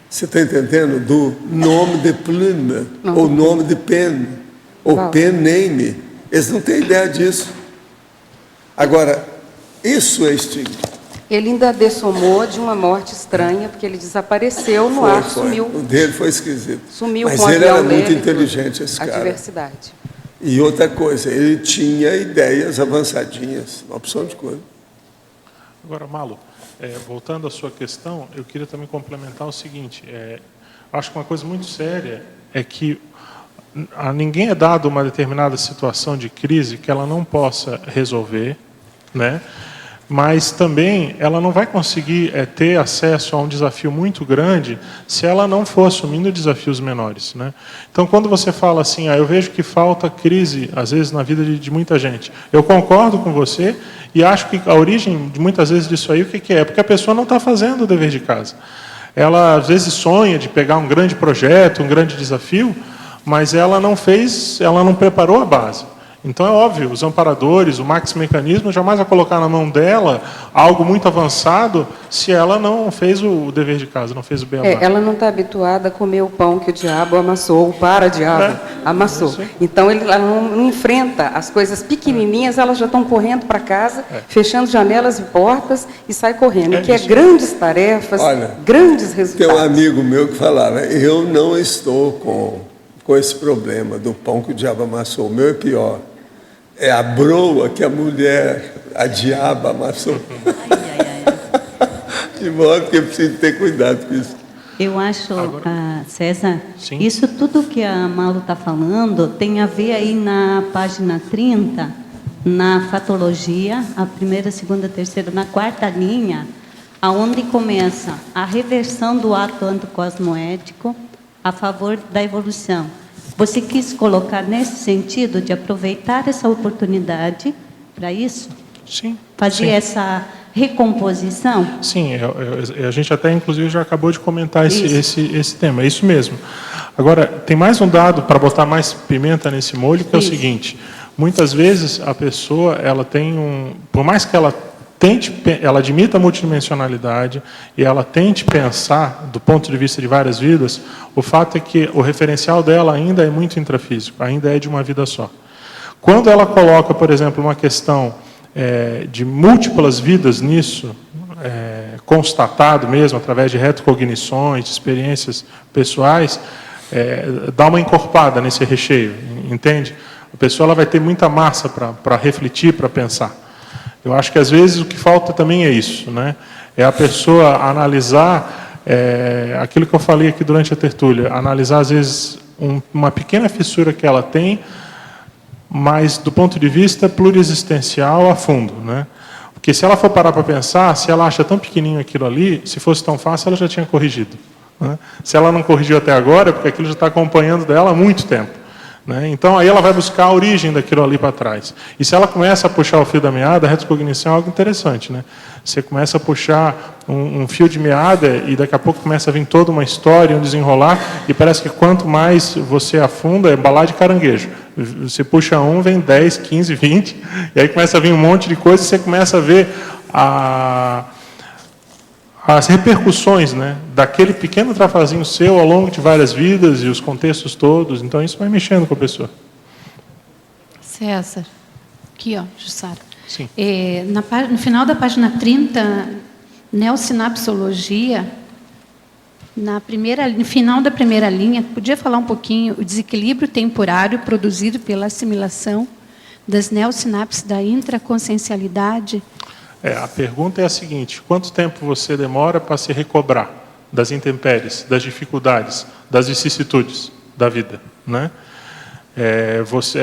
você está entendendo, do nome de plume, ou nome de pen, ou pen name. Eles não têm ideia disso. Agora, isso é estigma. Ele ainda dessomou de uma morte estranha, porque ele desapareceu no ar, sumiu. O dele foi esquisito. Sumiu mas com o ele avião era muito dele, inteligente, esse a cara. diversidade. E outra coisa, ele tinha ideias avançadinhas, uma opção de coisa. Agora, Malo, voltando à sua questão, eu queria também complementar o seguinte. Acho que uma coisa muito séria é que a ninguém é dado uma determinada situação de crise que ela não possa resolver, né? Mas também ela não vai conseguir ter acesso a um desafio muito grande se ela não for assumindo desafios menores, né? Então, quando você fala assim, eu vejo que falta crise, às vezes, na vida de muita gente, eu concordo com você e acho que a origem, de muitas vezes, disso aí, o que é? Porque a pessoa não está fazendo o dever de casa. Ela, às vezes, sonha de pegar um grande projeto, um grande desafio, mas ela não fez, ela não preparou a base. Então, é óbvio, os amparadores, o Max Mecanismo, jamais vai colocar na mão dela algo muito avançado se ela não fez o dever de casa, não fez o beabá. Ela não está habituada a comer o pão que o diabo amassou, o para-diabo amassou. Então, ela não enfrenta as coisas pequenininhas, elas já estão correndo para casa, fechando janelas e portas e sai correndo. Que é grandes tarefas, grandes resultados. Tem um amigo meu que falava, eu não estou com esse problema do pão que o diabo amassou. O meu é pior. É a broa que a mulher, a diaba amassou. De modo que eu preciso ter cuidado com isso. Eu acho, César, isso tudo que a Malo está falando tem a ver aí na página 30, na fatologia, a primeira, segunda, terceira, na quarta linha, aonde começa a reversão do ato anticosmoético a favor da evolução. Você quis colocar nesse sentido de aproveitar essa oportunidade para isso? Sim. Fazer essa recomposição? Sim, a gente até, inclusive, já acabou de comentar esse tema, é isso mesmo. Agora, tem mais um dado para botar mais pimenta nesse molho, que é o seguinte, muitas vezes a pessoa, ela tem por mais que ela admita a multidimensionalidade e ela tente pensar do ponto de vista de várias vidas, o fato é que o referencial dela ainda é muito intrafísico, ainda é de uma vida só. Quando ela coloca, por exemplo, uma questão de múltiplas vidas nisso, constatado mesmo através de retrocognições, de experiências pessoais, dá uma encorpada nesse recheio, entende? A pessoa ela vai ter muita massa para refletir, para pensar. Eu acho que, às vezes, o que falta também é isso, né? É a pessoa analisar aquilo que eu falei aqui durante a tertúlia, analisar, às vezes, uma pequena fissura que ela tem, mas do ponto de vista pluriexistencial a fundo, né? Porque se ela for parar para pensar, se ela acha tão pequenininho aquilo ali, se fosse tão fácil, ela já tinha corrigido, né? Se ela não corrigiu até agora, é porque aquilo já está acompanhando dela há muito tempo. Então, aí ela vai buscar a origem daquilo ali para trás. E se ela começa a puxar o fio da meada, a retrocognição é algo interessante, né? Você começa a puxar um fio de meada e daqui a pouco começa a vir toda uma história, um desenrolar, e parece que quanto mais você afunda, é balar de caranguejo. Você puxa vem 10, 15, 20, e aí começa a vir um monte de coisa e você começa a ver as repercussões, né, daquele pequeno trafazinho seu ao longo de várias vidas e os contextos todos. Então, isso vai mexendo com a pessoa. César, aqui, Jussara. Sim. No final da página 30, neossinapsologia, no final da primeira linha, podia falar um pouquinho o desequilíbrio temporário produzido pela assimilação das neossinapses da intraconsciencialidade. A pergunta é a seguinte: quanto tempo você demora para se recobrar das intempéries, das dificuldades, das vicissitudes da vida, né?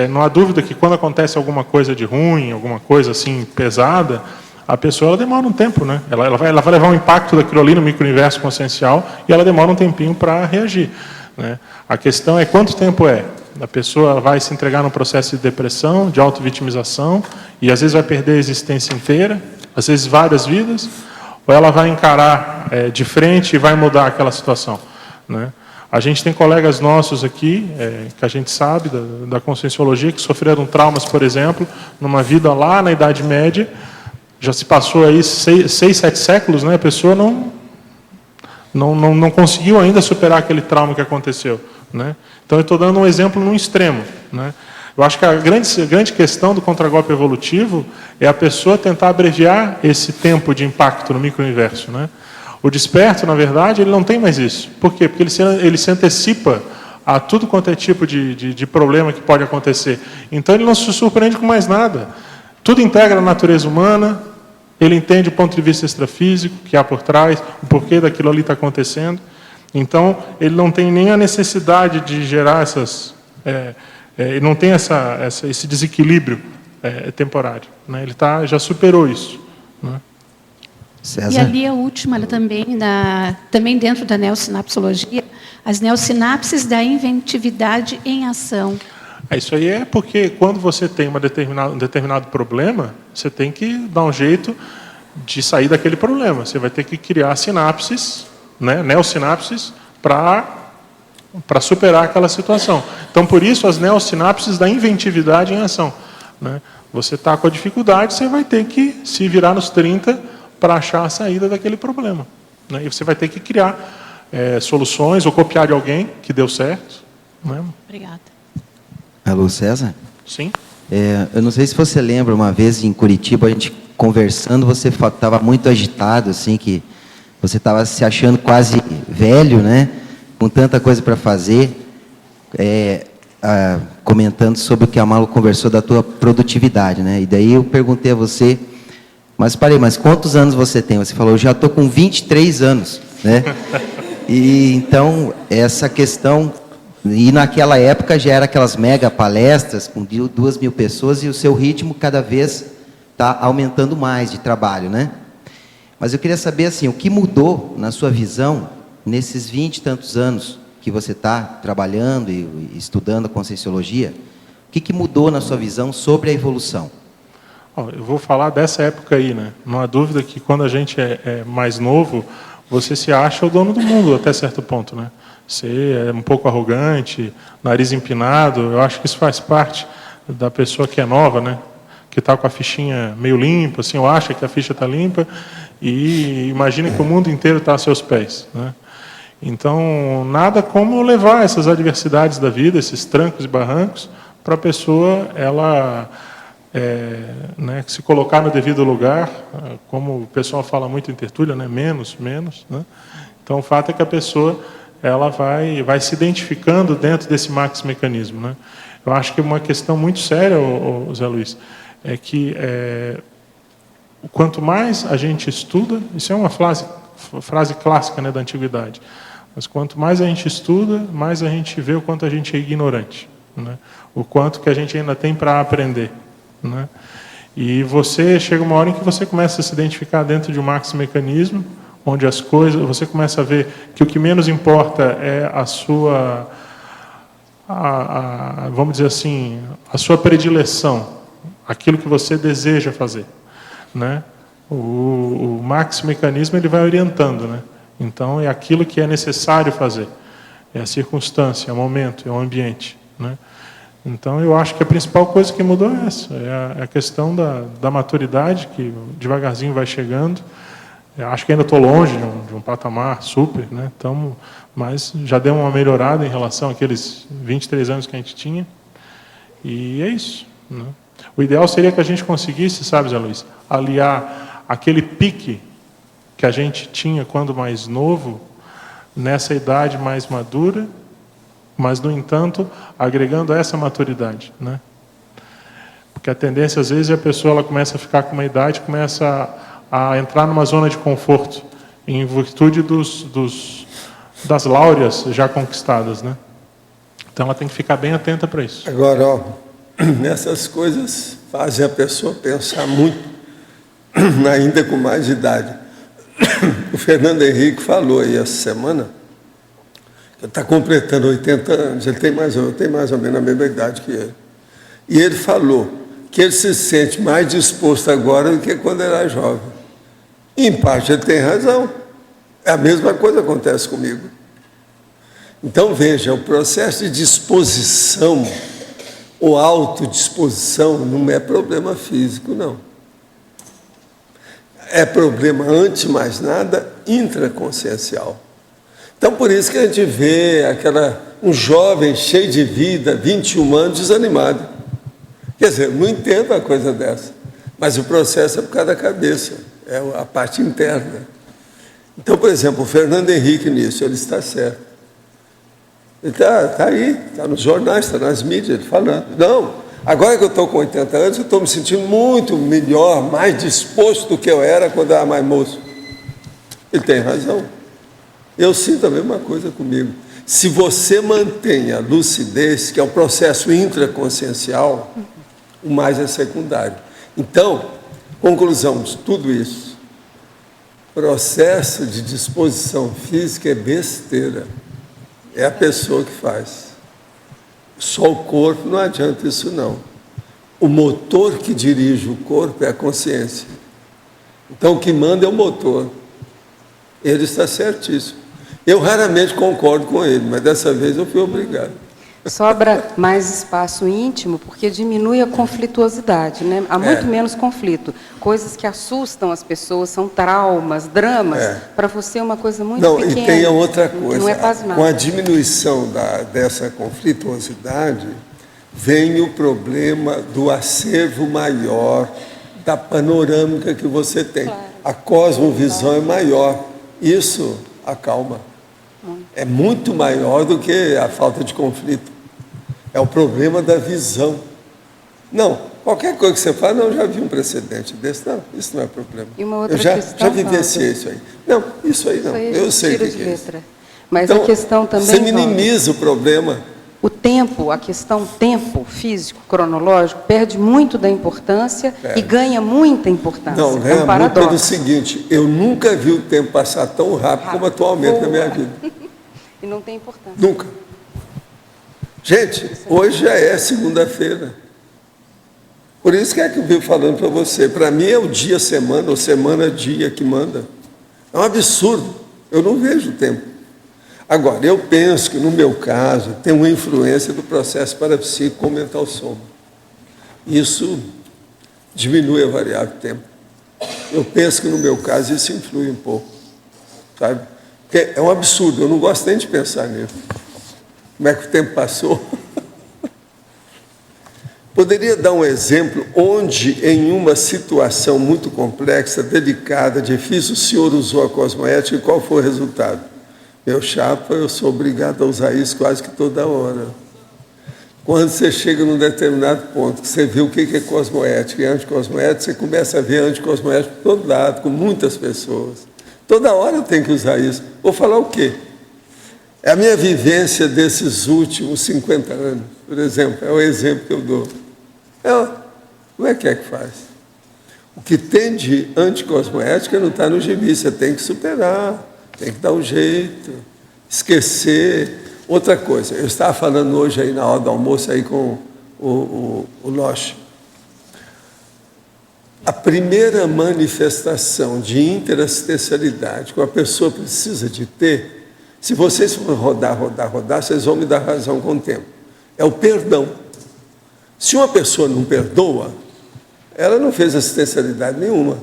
Não há dúvida que quando acontece alguma coisa de ruim, alguma coisa assim pesada, a pessoa ela demora um tempo, né? Ela vai levar um impacto daquilo ali no micro-universo consciencial e ela demora um tempinho para reagir, né? A questão é quanto tempo é. A pessoa vai se entregar num processo de depressão, de autovitimização, e às vezes vai perder a existência inteira, às vezes várias vidas, ou ela vai encarar de frente e vai mudar aquela situação, né? A gente tem colegas nossos aqui, que a gente sabe, da Conscienciologia, que sofreram traumas, por exemplo, numa vida lá na Idade Média. Já se passou aí 6, 7 séculos, né? A pessoa não conseguiu ainda superar aquele trauma que aconteceu, né? Então, eu estou dando um exemplo num extremo, né? Eu acho que a grande questão do contragolpe evolutivo é a pessoa tentar abreviar esse tempo de impacto no micro-universo, né? O desperto, na verdade, ele não tem mais isso. Por quê? Porque ele se antecipa a tudo quanto é tipo de problema que pode acontecer. Então, ele não se surpreende com mais nada. Tudo integra a natureza humana, ele entende o ponto de vista extrafísico que há por trás, o porquê daquilo ali está acontecendo. Então, ele não tem nem a necessidade de gerar essas... ele não tem esse desequilíbrio temporário, né? Ele já superou isso, né? César. E ali a última, ela também dentro da neossinapsologia, as neossinapses da inventividade em ação. Isso aí é porque quando você tem um determinado problema, você tem que dar um jeito de sair daquele problema. Você vai ter que criar sinapses, né, neossinapses, para superar aquela situação. Então, por isso, as neossinapses da inventividade em ação, né? Você está com a dificuldade, você vai ter que se virar nos 30 para achar a saída daquele problema, né? E você vai ter que criar soluções ou copiar de alguém que deu certo, né? Obrigada. Alô, César? Sim. Eu não sei se você lembra, uma vez em Curitiba, a gente conversando, você estava muito agitado, assim, que você estava se achando quase velho, né? Com tanta coisa para fazer, comentando sobre o que a Malu conversou da tua produtividade, né? E daí eu perguntei a você, mas quantos anos você tem? Você falou, eu já estou com 23 anos, né? E então, essa questão... E naquela época já era aquelas mega palestras com 2.000 pessoas e o seu ritmo cada vez está aumentando mais de trabalho, né? Mas eu queria saber, assim, o que mudou na sua visão nesses 20 e tantos anos que você está trabalhando e estudando a Conscienciologia? O que mudou na sua visão sobre a evolução? Eu vou falar dessa época aí, né? Não há dúvida que quando a gente é mais novo, você se acha o dono do mundo até certo ponto, né? Você é um pouco arrogante, nariz empinado. Eu acho que isso faz parte da pessoa que é nova, né? Que está com a fichinha meio limpa, assim, ou acha que a ficha está limpa e imagina que o mundo inteiro está a seus pés, né? Então, nada como levar essas adversidades da vida, esses trancos e barrancos, para a pessoa, ela... né, se colocar no devido lugar, como o pessoal fala muito em tertúlia, né, menos, né? Então, o fato é que a pessoa ela vai se identificando dentro desse max mecanismo, né? Eu acho que uma questão muito séria, Zé Luiz, é que quanto mais a gente estuda, isso é uma frase clássica, né, da antiguidade, mas quanto mais a gente estuda, mais a gente vê o quanto a gente é ignorante, né? O quanto que a gente ainda tem para aprender, né? E você chega uma hora em que você começa a se identificar dentro de um max mecanismo, onde as coisas, você começa a ver que o que menos importa é a sua, vamos dizer assim, a sua predileção, aquilo que você deseja fazer, né? O max mecanismo ele vai orientando, né? Então é aquilo que é necessário fazer, é a circunstância, é o momento, é o ambiente, né? Então, eu acho que a principal coisa que mudou é essa, é a questão da maturidade, que devagarzinho vai chegando. Eu acho que ainda estou longe de um patamar super, né? Mas já deu uma melhorada em relação àqueles 23 anos que a gente tinha. E é isso, né? O ideal seria que a gente conseguisse, sabe, Zé Luiz, aliar aquele pique que a gente tinha quando mais novo, nessa idade mais madura, mas, no entanto, agregando essa maturidade, né? Porque a tendência, às vezes, é a pessoa ela começa a ficar com uma idade, começa a entrar numa zona de conforto, em virtude das láureas já conquistadas, né? Então, ela tem que ficar bem atenta para isso. Agora, essas coisas fazem a pessoa pensar muito, ainda com mais idade. O Fernando Henrique falou aí essa semana, está completando 80 anos, ele tem mais ou menos a mesma idade que ele. E ele falou que ele se sente mais disposto agora do que quando era jovem. Em parte ele tem razão. A mesma coisa acontece comigo. Então, veja, o processo de disposição ou autodisposição não é problema físico, não. É problema, antes de mais nada, intraconsciencial. Então, por isso que a gente vê um jovem cheio de vida, 21 anos, desanimado. Quer dizer, não entendo uma coisa dessa. Mas o processo é por causa da cabeça, é a parte interna. Então, por exemplo, o Fernando Henrique nisso, ele está certo. Ele está aí, está nos jornais, está nas mídias, ele falando. Não, agora que eu estou com 80 anos, eu estou me sentindo muito melhor, mais disposto do que eu era quando eu era mais moço. Ele tem razão. Eu sinto a mesma coisa comigo. Se você mantém a lucidez, que é um processo intraconsciencial, o mais é secundário. Então, conclusão de tudo isso. Processo de disposição física é besteira. É a pessoa que faz. Só o corpo não adianta isso não. O motor que dirige o corpo é a consciência. Então o que manda é o motor. Ele está certíssimo. Eu raramente concordo com ele, mas dessa vez eu fui obrigado. Sobra mais espaço íntimo porque diminui a conflituosidade, né? Há muito menos conflito. Coisas que assustam as pessoas, são traumas, dramas. Para você é uma coisa muito pequena. E tem a outra coisa. Não é quase nada. Com a diminuição dessa conflituosidade, vem o problema do acervo maior, da panorâmica que você tem. Claro. A cosmovisão é maior. Isso acalma. É muito maior do que a falta de conflito. É o problema da visão. Não, qualquer coisa que você fala, não, já vi um precedente desse. Não, isso não é problema. E uma outra eu já vivenciei isso aí. Não, isso aí não. Eu sei o que é isso. Mas então, a questão também... Você minimiza o problema. O tempo, a questão tempo físico, cronológico, perde muito da importância e ganha muita importância. Não, ganha muito pelo seguinte, eu nunca vi o tempo passar tão rápido como atualmente na minha vida. E não tem importância. Nunca. Gente, hoje já é segunda-feira. Por isso que é que eu vivo falando para você. Para mim é o dia, semana, ou semana, dia que manda. É um absurdo. Eu não vejo o tempo. Agora, eu penso que, no meu caso, tem uma influência do processo parapsíquico com mental soma. Isso diminui a variável tempo. Eu penso que, no meu caso, isso influi um pouco. Sabe? Porque é um absurdo, eu não gosto nem de pensar nisso. Como é que o tempo passou? Poderia dar um exemplo onde, em uma situação muito complexa, delicada, difícil, o senhor usou a cosmoética e qual foi o resultado? Meu chapa, eu sou obrigado a usar isso quase que toda hora. Quando você chega num determinado ponto, que você vê o que é cosmoética e anticosmoética, você começa a ver anticosmoética por todo lado, com muitas pessoas. Toda hora eu tenho que usar isso. Vou falar o quê? É a minha vivência desses últimos 50 anos, por exemplo, é o exemplo que eu dou. Como é que faz? O que tem de anticosmoética não está no gibi, você tem que superar. Tem que dar um jeito, esquecer. Outra coisa, eu estava falando hoje aí na hora do almoço aí com o Loche. A primeira manifestação de interassistencialidade que uma pessoa precisa de ter, se vocês forem rodar, vocês vão me dar razão com o tempo, é o perdão. Se uma pessoa não perdoa, ela não fez assistencialidade nenhuma.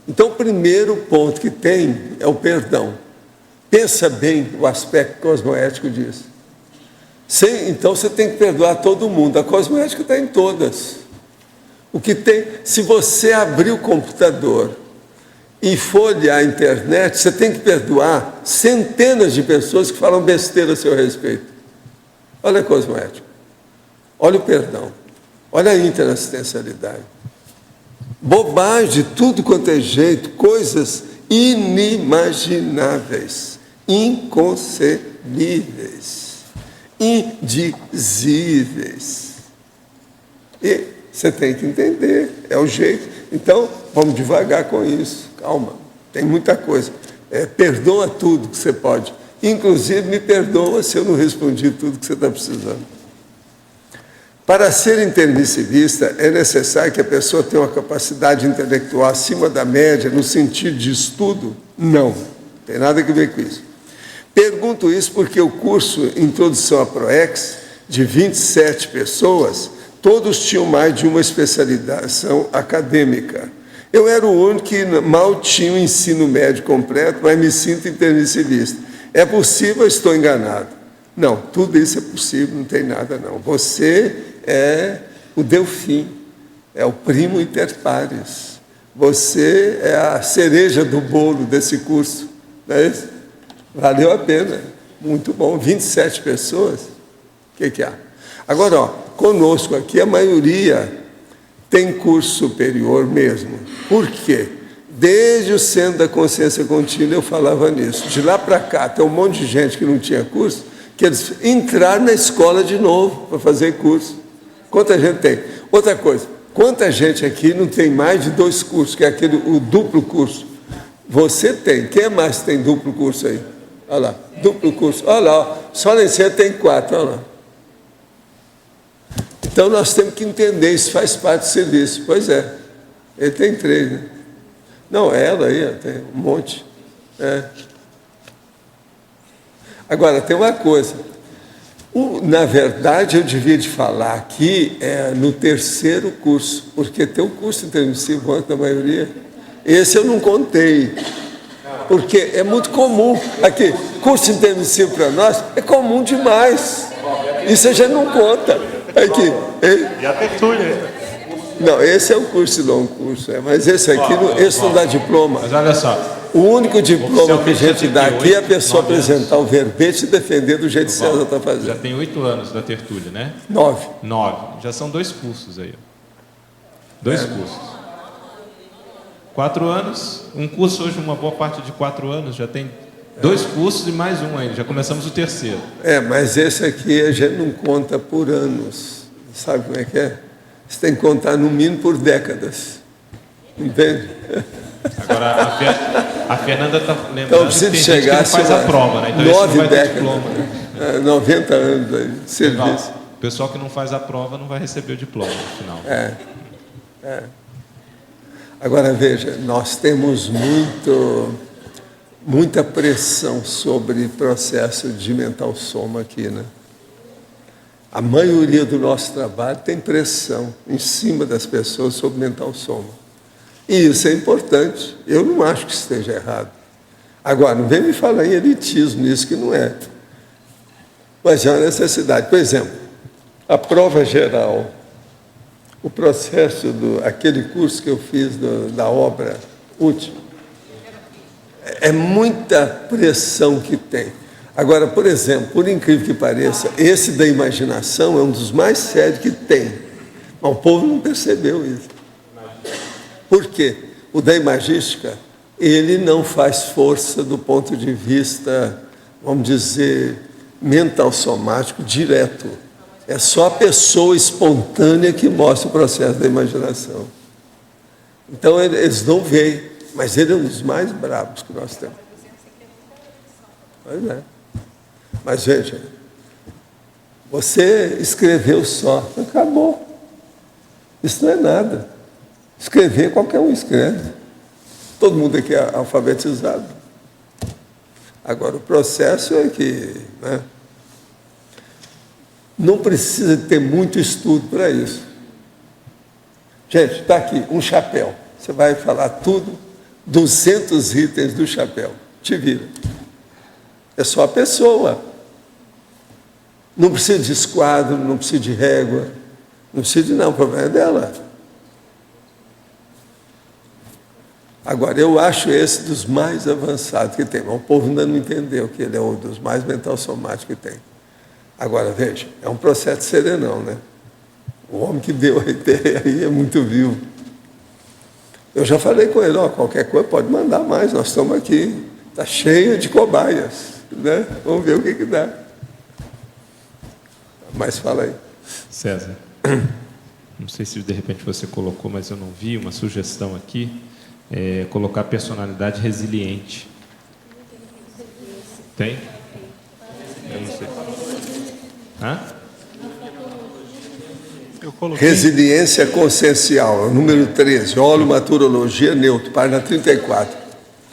Então, o primeiro ponto que tem é o perdão. Pensa bem o aspecto cosmoético disso. Então, você tem que perdoar todo mundo. A cosmoética está em todas. O que tem, se você abrir o computador e for olhar a internet, você tem que perdoar centenas de pessoas que falam besteira a seu respeito. Olha a cosmoética. Olha o perdão. Olha a interassistencialidade. Bobagem de tudo quanto é jeito, coisas inimagináveis, inconcebíveis, indizíveis. E você tem que entender, é o jeito. Então, vamos devagar com isso, calma, tem muita coisa. Perdoa tudo que você pode, inclusive me perdoa se eu não respondi tudo que você está precisando. Para ser intermissivista, é necessário que a pessoa tenha uma capacidade intelectual acima da média, no sentido de estudo? Não, tem nada a ver com isso. Pergunto isso porque o curso Introdução à ProEx, de 27 pessoas, todos tinham mais de uma especialização acadêmica. Eu era o único que mal tinha o ensino médio completo, mas me sinto intermissivista. É possível ou estou enganado? Não, tudo isso é possível, não tem nada não. Você é o Delfim, é o primo inter pares. Você é a cereja do bolo desse curso, não é isso? Valeu a pena, muito bom. 27 pessoas, o que há? Agora, ó, conosco aqui, a maioria tem curso superior mesmo. Por quê? Desde o Centro da Consciência Contínua eu falava nisso. De lá para cá, tem um monte de gente que não tinha curso, que eles entraram na escola de novo para fazer curso. Quanta gente tem? Outra coisa, quanta gente aqui não tem mais de 2 cursos, que é o duplo curso? Você tem. Quem mais tem duplo curso aí? Olha lá, duplo curso. Olha lá, ó, só nem você tem 4, olha lá. Então nós temos que entender, isso faz parte do serviço. Pois é, ele tem 3, né? Não, ela aí, ó, tem um monte. É. Agora, tem uma coisa. Na verdade, eu devia de falar aqui no 3º curso, porque tem um curso intermissivo antes da maioria. Esse eu não contei, porque é muito comum. Aqui, curso intermissivo para nós é comum demais. Isso a gente não conta. Aqui. E a tertúlia. Não, esse é o curso de longo curso, mas esse aqui esse não dá diploma. Mas olha só. O único diploma que a gente dá aqui é a pessoa apresentar o verbete e defender do jeito que César está fazendo. Já tem 8 anos da tertúlia, né? 9. Já são 2 cursos aí. 2 cursos. 4 anos, um curso hoje, uma boa parte de 4 anos, já tem 2 cursos e mais um ainda. Já começamos o 3º. Mas esse aqui a gente não conta por anos. Sabe como é que é? Você tem que contar no mínimo por décadas. Entende? Agora, a Fernanda está lembrando então, que tem gente que não faz a prova, né? Então 9 esse não vai décadas, ter diploma. Né? 90 anos aí, de serviço. O pessoal que não faz a prova não vai receber o diploma no final. Agora, veja, nós temos muita pressão sobre processo de mental soma aqui, né? A maioria do nosso trabalho tem pressão em cima das pessoas sobre mental soma. E isso é importante. Eu não acho que esteja errado. Agora, não vem me falar em elitismo nisso, que não é. Mas é uma necessidade. Por exemplo, a prova geral, o processo aquele curso que eu fiz da obra última, é muita pressão que tem. Agora, por exemplo, por incrível que pareça, esse da imaginação é um dos mais sérios que tem. Mas o povo não percebeu isso. Por quê? O da imagística, ele não faz força do ponto de vista, vamos dizer, mental somático direto. É só a pessoa espontânea que mostra o processo da imaginação. Então, eles não veem, mas ele é um dos mais bravos que nós temos. Pois é. Mas veja, você escreveu só, acabou. Isso não é nada. Escrever, qualquer um escreve. Todo mundo aqui é alfabetizado. Agora, o processo é que, né, não precisa ter muito estudo para isso. Gente, está aqui um chapéu. Você vai falar tudo, 200 itens do chapéu. Te vira. É só a pessoa. Não precisa de esquadro, não precisa de régua, não precisa de nada, o problema é dela. Agora, eu acho esse dos mais avançados que tem, mas o povo ainda não entendeu que ele é um dos mais mental somáticos que tem. Agora, veja, é um processo de serenão, né? O homem que deu a ideia aí é muito vivo. Eu já falei com ele, qualquer coisa pode mandar mais, nós estamos aqui, está cheio de cobaias, né? Vamos ver o que dá. Mas fala aí. César, não sei se de repente você colocou, mas eu não vi uma sugestão aqui. Colocar personalidade resiliente. Tem? Eu não sei. Hã? Eu coloquei... Resiliência consciencial, número 13, holomaturologia neutro, página 34.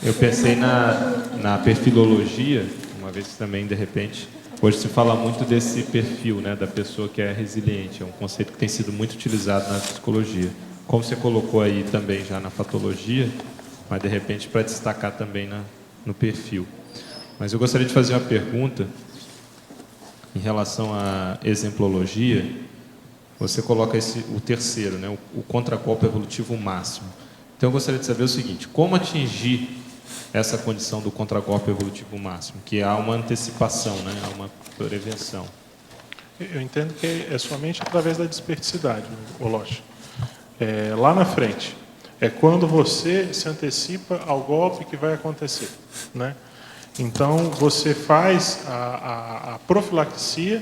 Eu pensei na perfilologia, uma vez que também, de repente, hoje se fala muito desse perfil, né, da pessoa que é resiliente, é um conceito que tem sido muito utilizado na psicologia. Como você colocou aí também já na patologia, mas de repente para destacar também no perfil. Mas eu gostaria de fazer uma pergunta em relação à exemplologia. Você coloca o terceiro, né, o contragolpe evolutivo máximo. Então eu gostaria de saber o seguinte: como atingir essa condição do contragolpe evolutivo máximo, que há uma antecipação, né, há uma prevenção? Eu entendo que é somente através da desperticidade, Olosh. Lá na frente, é quando você se antecipa ao golpe que vai acontecer, né? Então, você faz a profilaxia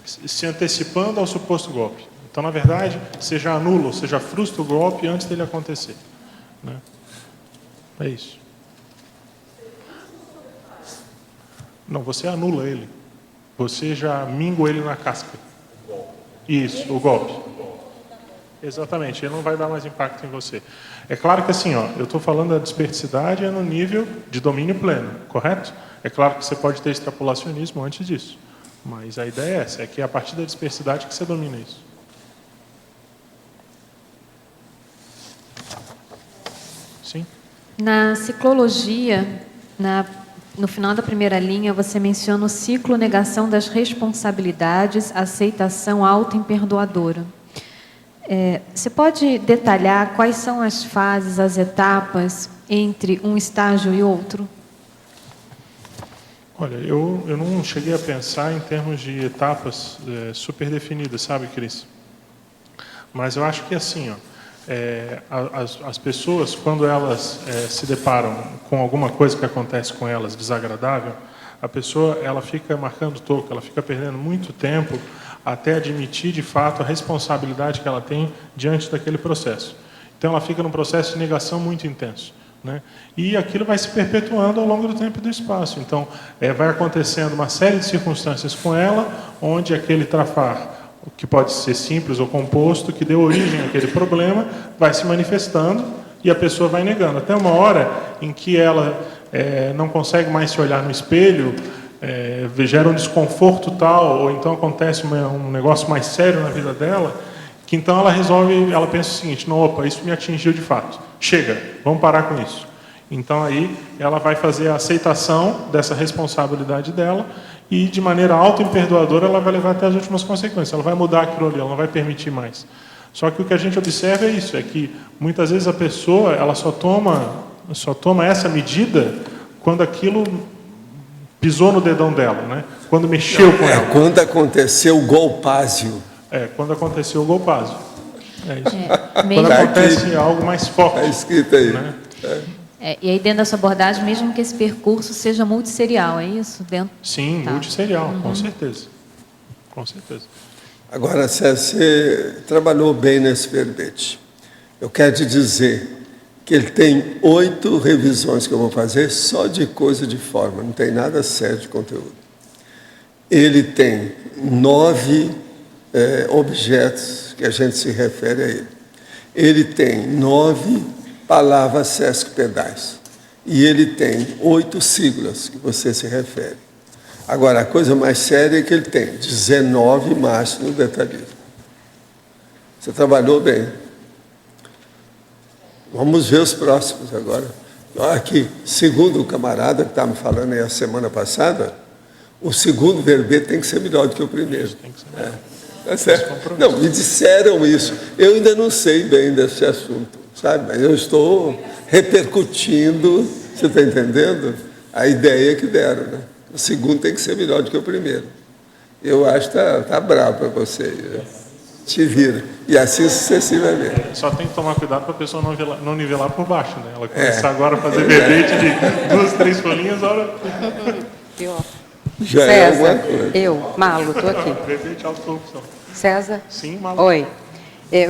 se antecipando ao suposto golpe. Então, na verdade, você já anula, ou seja, frustra o golpe antes dele acontecer, né? É isso. Não, você anula ele. Você já mingua ele na casca. Isso, o golpe. Exatamente, ele não vai dar mais impacto em você. É claro que assim, eu estou falando da desperticidade no nível de domínio pleno, correto? É claro que você pode ter extrapolacionismo antes disso. Mas a ideia é essa, é que é a partir da dispersidade que você domina isso. Sim? Na ciclologia, no final da primeira linha, você menciona o ciclo negação das responsabilidades, aceitação auto-imperdoadora. Você pode detalhar quais são as fases, as etapas entre um estágio e outro? Olha, eu não cheguei a pensar em termos de etapas super definidas, sabe, Cris? Mas eu acho que assim, as pessoas, quando elas se deparam com alguma coisa que acontece com elas desagradável, a pessoa ela fica marcando toco, ela fica perdendo muito tempo até admitir de fato a responsabilidade que ela tem diante daquele processo. Então ela fica num processo de negação muito intenso, né? E aquilo vai se perpetuando ao longo do tempo e do espaço. Então vai acontecendo uma série de circunstâncias com ela, onde aquele trafar, que pode ser simples ou composto, que deu origem àquele problema, vai se manifestando e a pessoa vai negando. Até uma hora em que ela não consegue mais se olhar no espelho, gera um desconforto tal, ou então acontece um negócio mais sério na vida dela, que então ela resolve, ela pensa o seguinte: não, opa, isso me atingiu de fato, chega, vamos parar com isso. Então aí ela vai fazer a aceitação dessa responsabilidade dela e de maneira auto-imperdoadora ela vai levar até as últimas consequências, ela vai mudar aquilo ali, ela não vai permitir mais. Só que o que a gente observa é isso, é que muitas vezes a pessoa ela só toma essa medida quando aquilo pisou no dedão dela, né? Quando mexeu com ela. Quando aconteceu o golpásio. Quando aconteceu o golpásio. É isso. Quando acontece algo mais forte. Está escrito aí. Né? E aí dentro da sua abordagem, mesmo que esse percurso seja multisserial, é isso? Sim, multisserial, com certeza. Com certeza. Agora, você trabalhou bem nesse verbete. Eu quero te dizer que ele tem 8 revisões que eu vou fazer só de coisa de forma, não tem nada sério de conteúdo. Ele tem 9 objetos que a gente se refere a ele. Ele tem 9 palavras sesquipedais. E ele tem 8 siglas que você se refere. Agora, a coisa mais séria é que ele tem 19 máximos detalhismo. Você trabalhou bem. Vamos ver os próximos agora. Aqui, segundo o camarada que estava me falando aí a semana passada, o segundo verbete tem que ser melhor do que o primeiro. Tem que ser melhor. Tá certo? Não, me disseram isso. Eu ainda não sei bem desse assunto, sabe? Mas eu estou repercutindo, você está entendendo? A ideia que deram, né? O segundo tem que ser melhor do que o primeiro. Eu acho que tá bravo para você. Né? Te vira. E assim sucessivamente. Só tem que tomar cuidado para a pessoa não nivelar por baixo, né? Ela começar agora a fazer verbete de 2, 3 folhinhas, olha. Já César, Malo, estou aqui. Verbete autocorrupção. César? Sim, Malo. Oi.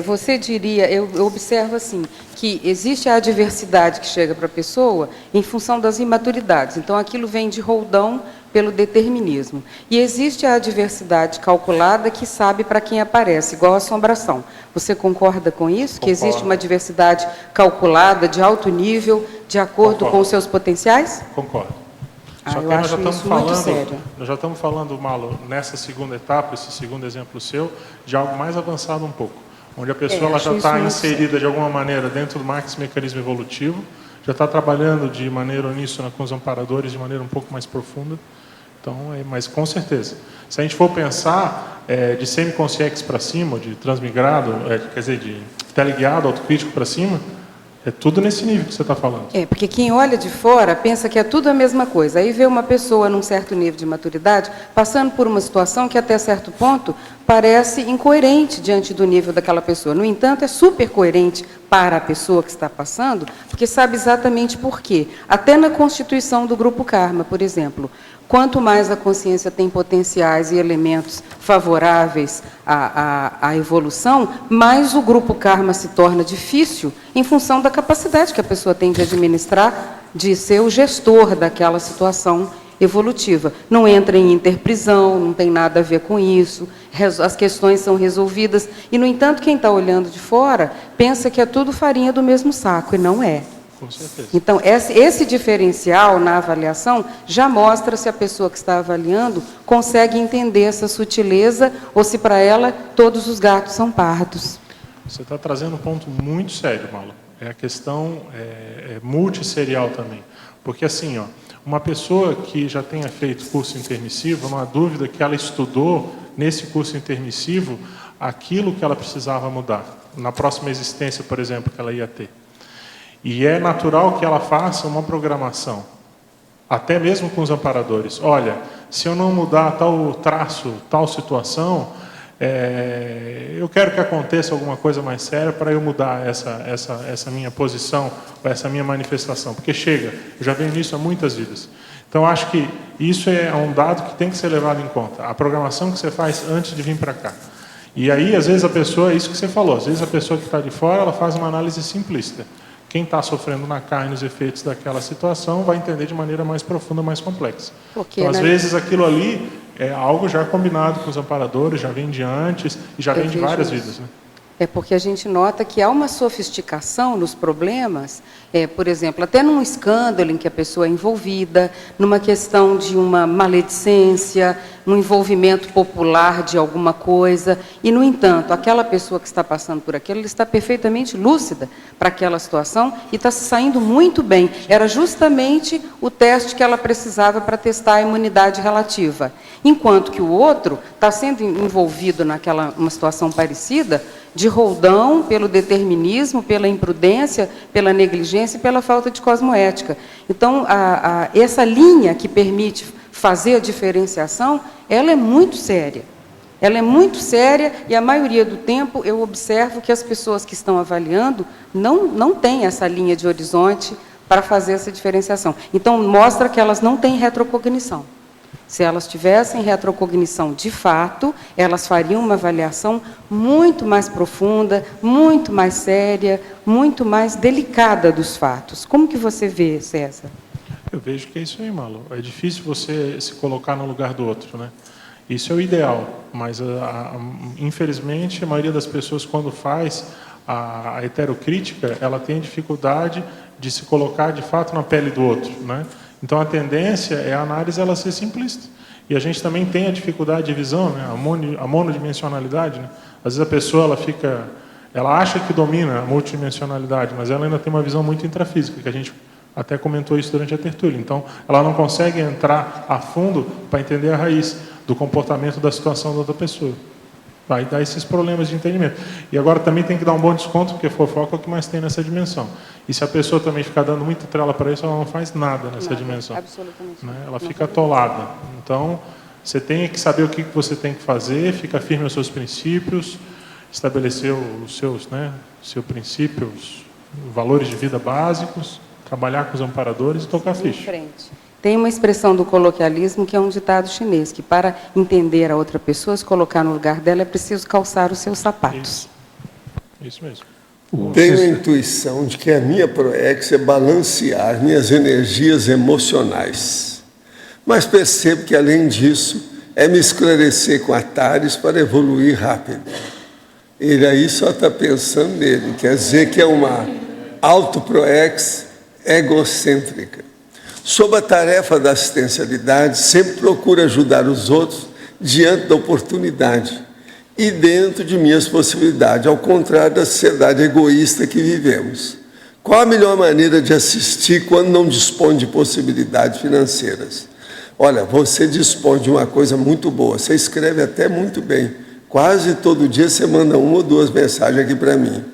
Você diria, eu observo assim, que existe a adversidade que chega para a pessoa em função das imaturidades. Então, aquilo vem de roldão pelo determinismo. E existe a adversidade calculada que sabe para quem aparece, igual a assombração. Você concorda com isso? Concordo. Que existe uma adversidade calculada de alto nível, de acordo com os seus potenciais? Concordo. Só que eu acho isso muito sério. Nós já estamos falando, Malu, nessa segunda etapa, esse segundo exemplo seu, de algo mais avançado um pouco, onde a pessoa ela já está inserida de alguma maneira dentro do mecanismo evolutivo, já está trabalhando de maneira uníssona com os amparadores de maneira um pouco mais profunda. Então, mas com certeza. Se a gente for pensar de semiconsciência para cima, de transmigrado, quer dizer, de teleguiado, autocrítico para cima, é tudo nesse nível que você está falando. Porque quem olha de fora pensa que é tudo a mesma coisa. Aí vê uma pessoa num certo nível de maturidade passando por uma situação que até certo ponto parece incoerente diante do nível daquela pessoa. No entanto, é super coerente para a pessoa que está passando, porque sabe exatamente por quê. Até na constituição do grupo karma, por exemplo, quanto mais a consciência tem potenciais e elementos favoráveis à evolução, mais o grupo karma se torna difícil em função da capacidade que a pessoa tem de administrar, de ser o gestor daquela situação evolutiva. Não entra em interprisão, não tem nada a ver com isso, as questões são resolvidas. E, no entanto, quem está olhando de fora pensa que é tudo farinha do mesmo saco, e não é. Com certeza. Então, esse diferencial na avaliação já mostra se a pessoa que está avaliando consegue entender essa sutileza ou se, para ela, todos os gatos são pardos. Você está trazendo um ponto muito sério, Malu. É a questão multisserial também. Porque, assim, uma pessoa que já tenha feito curso intermissivo, não há dúvida que ela estudou, nesse curso intermissivo, aquilo que ela precisava mudar. Na próxima existência, por exemplo, que ela ia ter. E é natural que ela faça uma programação, até mesmo com os amparadores. Olha, se eu não mudar tal traço, tal situação, eu quero que aconteça alguma coisa mais séria para eu mudar essa minha posição, essa minha manifestação. Porque chega, eu já venho nisso há muitas vidas. Então, acho que isso é um dado que tem que ser levado em conta. A programação que você faz antes de vir para cá. E aí, às vezes, a pessoa, é isso que você falou, às vezes a pessoa que está de fora, ela faz uma análise simplista. Quem está sofrendo na carne os efeitos daquela situação vai entender de maneira mais profunda, mais complexa. Porque, então, às vezes, aquilo ali é algo já combinado com os amparadores, já vem de antes e já vem de várias vidas. Né? É porque a gente nota que há uma sofisticação nos problemas, por exemplo, até num escândalo em que a pessoa é envolvida, numa questão de uma maledicência, num envolvimento popular de alguma coisa, e, no entanto, aquela pessoa que está passando por aquilo, ela está perfeitamente lúcida para aquela situação e está se saindo muito bem. Era justamente o teste que ela precisava para testar a imunidade relativa. Enquanto que o outro está sendo envolvido uma situação parecida, de roldão, pelo determinismo, pela imprudência, pela negligência e pela falta de cosmoética. Então, essa linha que permite fazer a diferenciação, ela é muito séria. Ela é muito séria e, a maioria do tempo, eu observo que as pessoas que estão avaliando não têm essa linha de horizonte para fazer essa diferenciação. Então, mostra que elas não têm retrocognição. Se elas tivessem retrocognição de fato, elas fariam uma avaliação muito mais profunda, muito mais séria, muito mais delicada dos fatos. Como que você vê, César? Eu vejo que é isso aí, Malu. É difícil você se colocar no lugar do outro, né? Isso é o ideal, mas, infelizmente, a maioria das pessoas, quando faz a heterocrítica, ela tem dificuldade de se colocar, de fato, na pele do outro, né? Então, a tendência é a análise ela ser simplista. E a gente também tem a dificuldade de visão, né? A monodimensionalidade. Né? Às vezes a pessoa ela acha que domina a multidimensionalidade, mas ela ainda tem uma visão muito intrafísica, que a gente até comentou isso durante a tertúlia. Então, ela não consegue entrar a fundo para entender a raiz do comportamento da situação da outra pessoa. Vai dar esses problemas de entendimento. E agora também tem que dar um bom desconto, porque fofoca é o que mais tem nessa dimensão. E se a pessoa também ficar dando muita trela para isso, ela não faz nada nessa dimensão. Absolutamente. Né? Ela fica atolada. Então, você tem que saber o que você tem que fazer, fica firme aos seus princípios, estabelecer os seus princípios, valores de vida básicos, trabalhar com os amparadores e tocar a ficha. Em frente. Tem uma expressão do coloquialismo que é um ditado chinês, que para entender a outra pessoa, se colocar no lugar dela, é preciso calçar os seus sapatos. Isso mesmo. Tenho a intuição de que a minha proex é balancear minhas energias emocionais. Mas percebo que, além disso, é me esclarecer com atalhos para evoluir rápido. Ele aí só está pensando nele, quer dizer que é uma autoproex egocêntrica. Sob a tarefa da assistencialidade, sempre procuro ajudar os outros diante da oportunidade e dentro de minhas possibilidades, ao contrário da sociedade egoísta que vivemos. Qual a melhor maneira de assistir quando não dispõe de possibilidades financeiras? Olha, você dispõe de uma coisa muito boa, você escreve até muito bem. Quase todo dia você manda 1 ou 2 mensagens aqui para mim.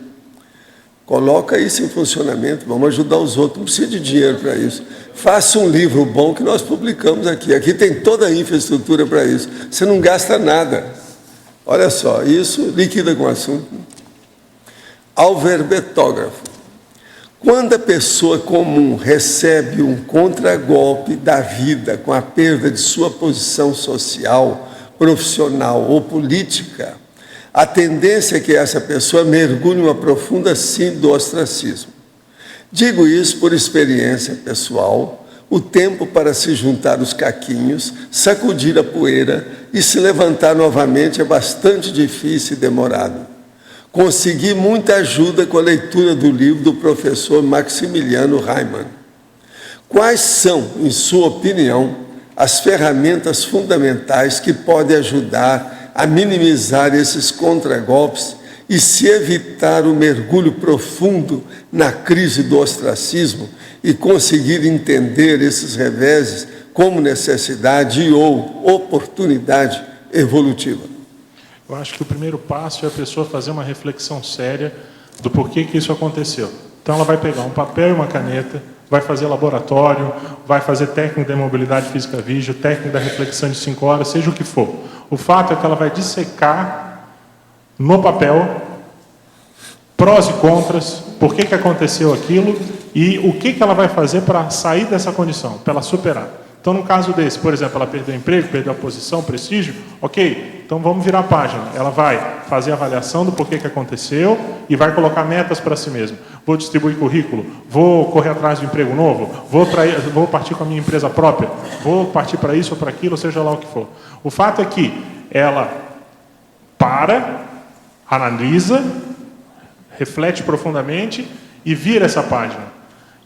Coloca isso em funcionamento, vamos ajudar os outros, não precisa de dinheiro para isso. Faça um livro bom que nós publicamos aqui. Aqui tem toda a infraestrutura para isso. Você não gasta nada. Olha só, isso liquida com o assunto. Ao verbetógrafo. Quando a pessoa comum recebe um contragolpe da vida com a perda de sua posição social, profissional ou política, a tendência é que essa pessoa mergulhe em uma profunda síndrome do ostracismo. Digo isso por experiência pessoal. O tempo para se juntar os caquinhos, sacudir a poeira e se levantar novamente é bastante difícil e demorado. Consegui muita ajuda com a leitura do livro do professor Maximiliano Reimann. Quais são, em sua opinião, as ferramentas fundamentais que podem ajudar a minimizar esses contragolpes e se evitar o mergulho profundo na crise do ostracismo e conseguir entender esses reveses como necessidade e ou oportunidade evolutiva? Eu acho que o primeiro passo é a pessoa fazer uma reflexão séria do porquê que isso aconteceu. Então ela vai pegar um papel e uma caneta, vai fazer laboratório, vai fazer técnica da mobilidade física vídeo, técnica da reflexão de 5 horas, seja o que for. O fato é que ela vai dissecar no papel prós e contras, por que aconteceu aquilo e o que ela vai fazer para sair dessa condição, para ela superar. Então, no caso desse, por exemplo, ela perdeu o emprego, perdeu a posição, prestígio, ok, então vamos virar a página. Ela vai fazer a avaliação do porquê que aconteceu e vai colocar metas para si mesma. Vou distribuir currículo, vou correr atrás de um emprego novo, vou partir com a minha empresa própria, vou partir para isso ou para aquilo, seja lá o que for. O fato é que ela para, analisa, reflete profundamente e vira essa página.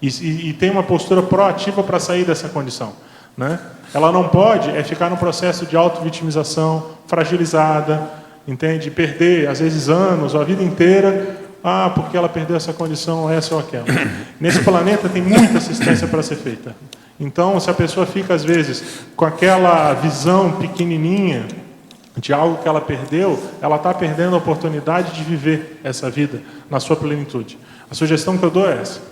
E tem uma postura proativa para sair dessa condição. Né? Ela não pode ficar no processo de auto-vitimização, fragilizada, entende? Perder, às vezes, anos ou a vida inteira, porque ela perdeu essa condição, essa ou aquela. Nesse planeta tem muita assistência para ser feita. Então, se a pessoa fica, às vezes, com aquela visão pequenininha de algo que ela perdeu, ela está perdendo a oportunidade de viver essa vida na sua plenitude. A sugestão que eu dou é essa.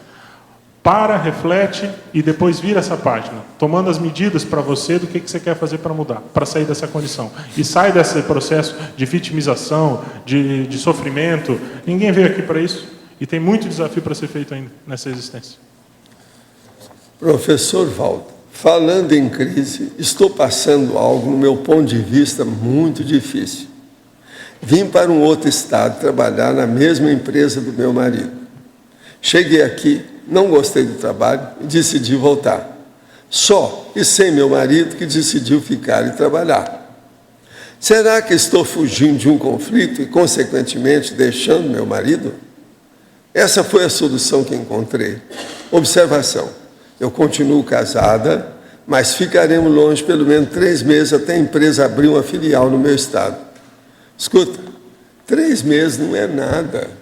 Para, reflete e depois vira essa página, tomando as medidas para você do que você quer fazer para mudar, para sair dessa condição. E sai desse processo de vitimização, de sofrimento. Ninguém veio aqui para isso e tem muito desafio para ser feito ainda nessa existência. Professor Valdo, falando em crise, estou passando algo, no meu ponto de vista, muito difícil. Vim para um outro estado trabalhar na mesma empresa do meu marido. Cheguei aqui, não gostei do trabalho e decidi voltar. Só e sem meu marido que decidiu ficar e trabalhar. Será que estou fugindo de um conflito e, consequentemente, deixando meu marido? Essa foi a solução que encontrei. Observação. Eu continuo casada, mas ficaremos longe pelo menos 3 meses até a empresa abrir uma filial no meu estado. Escuta, 3 meses não é nada.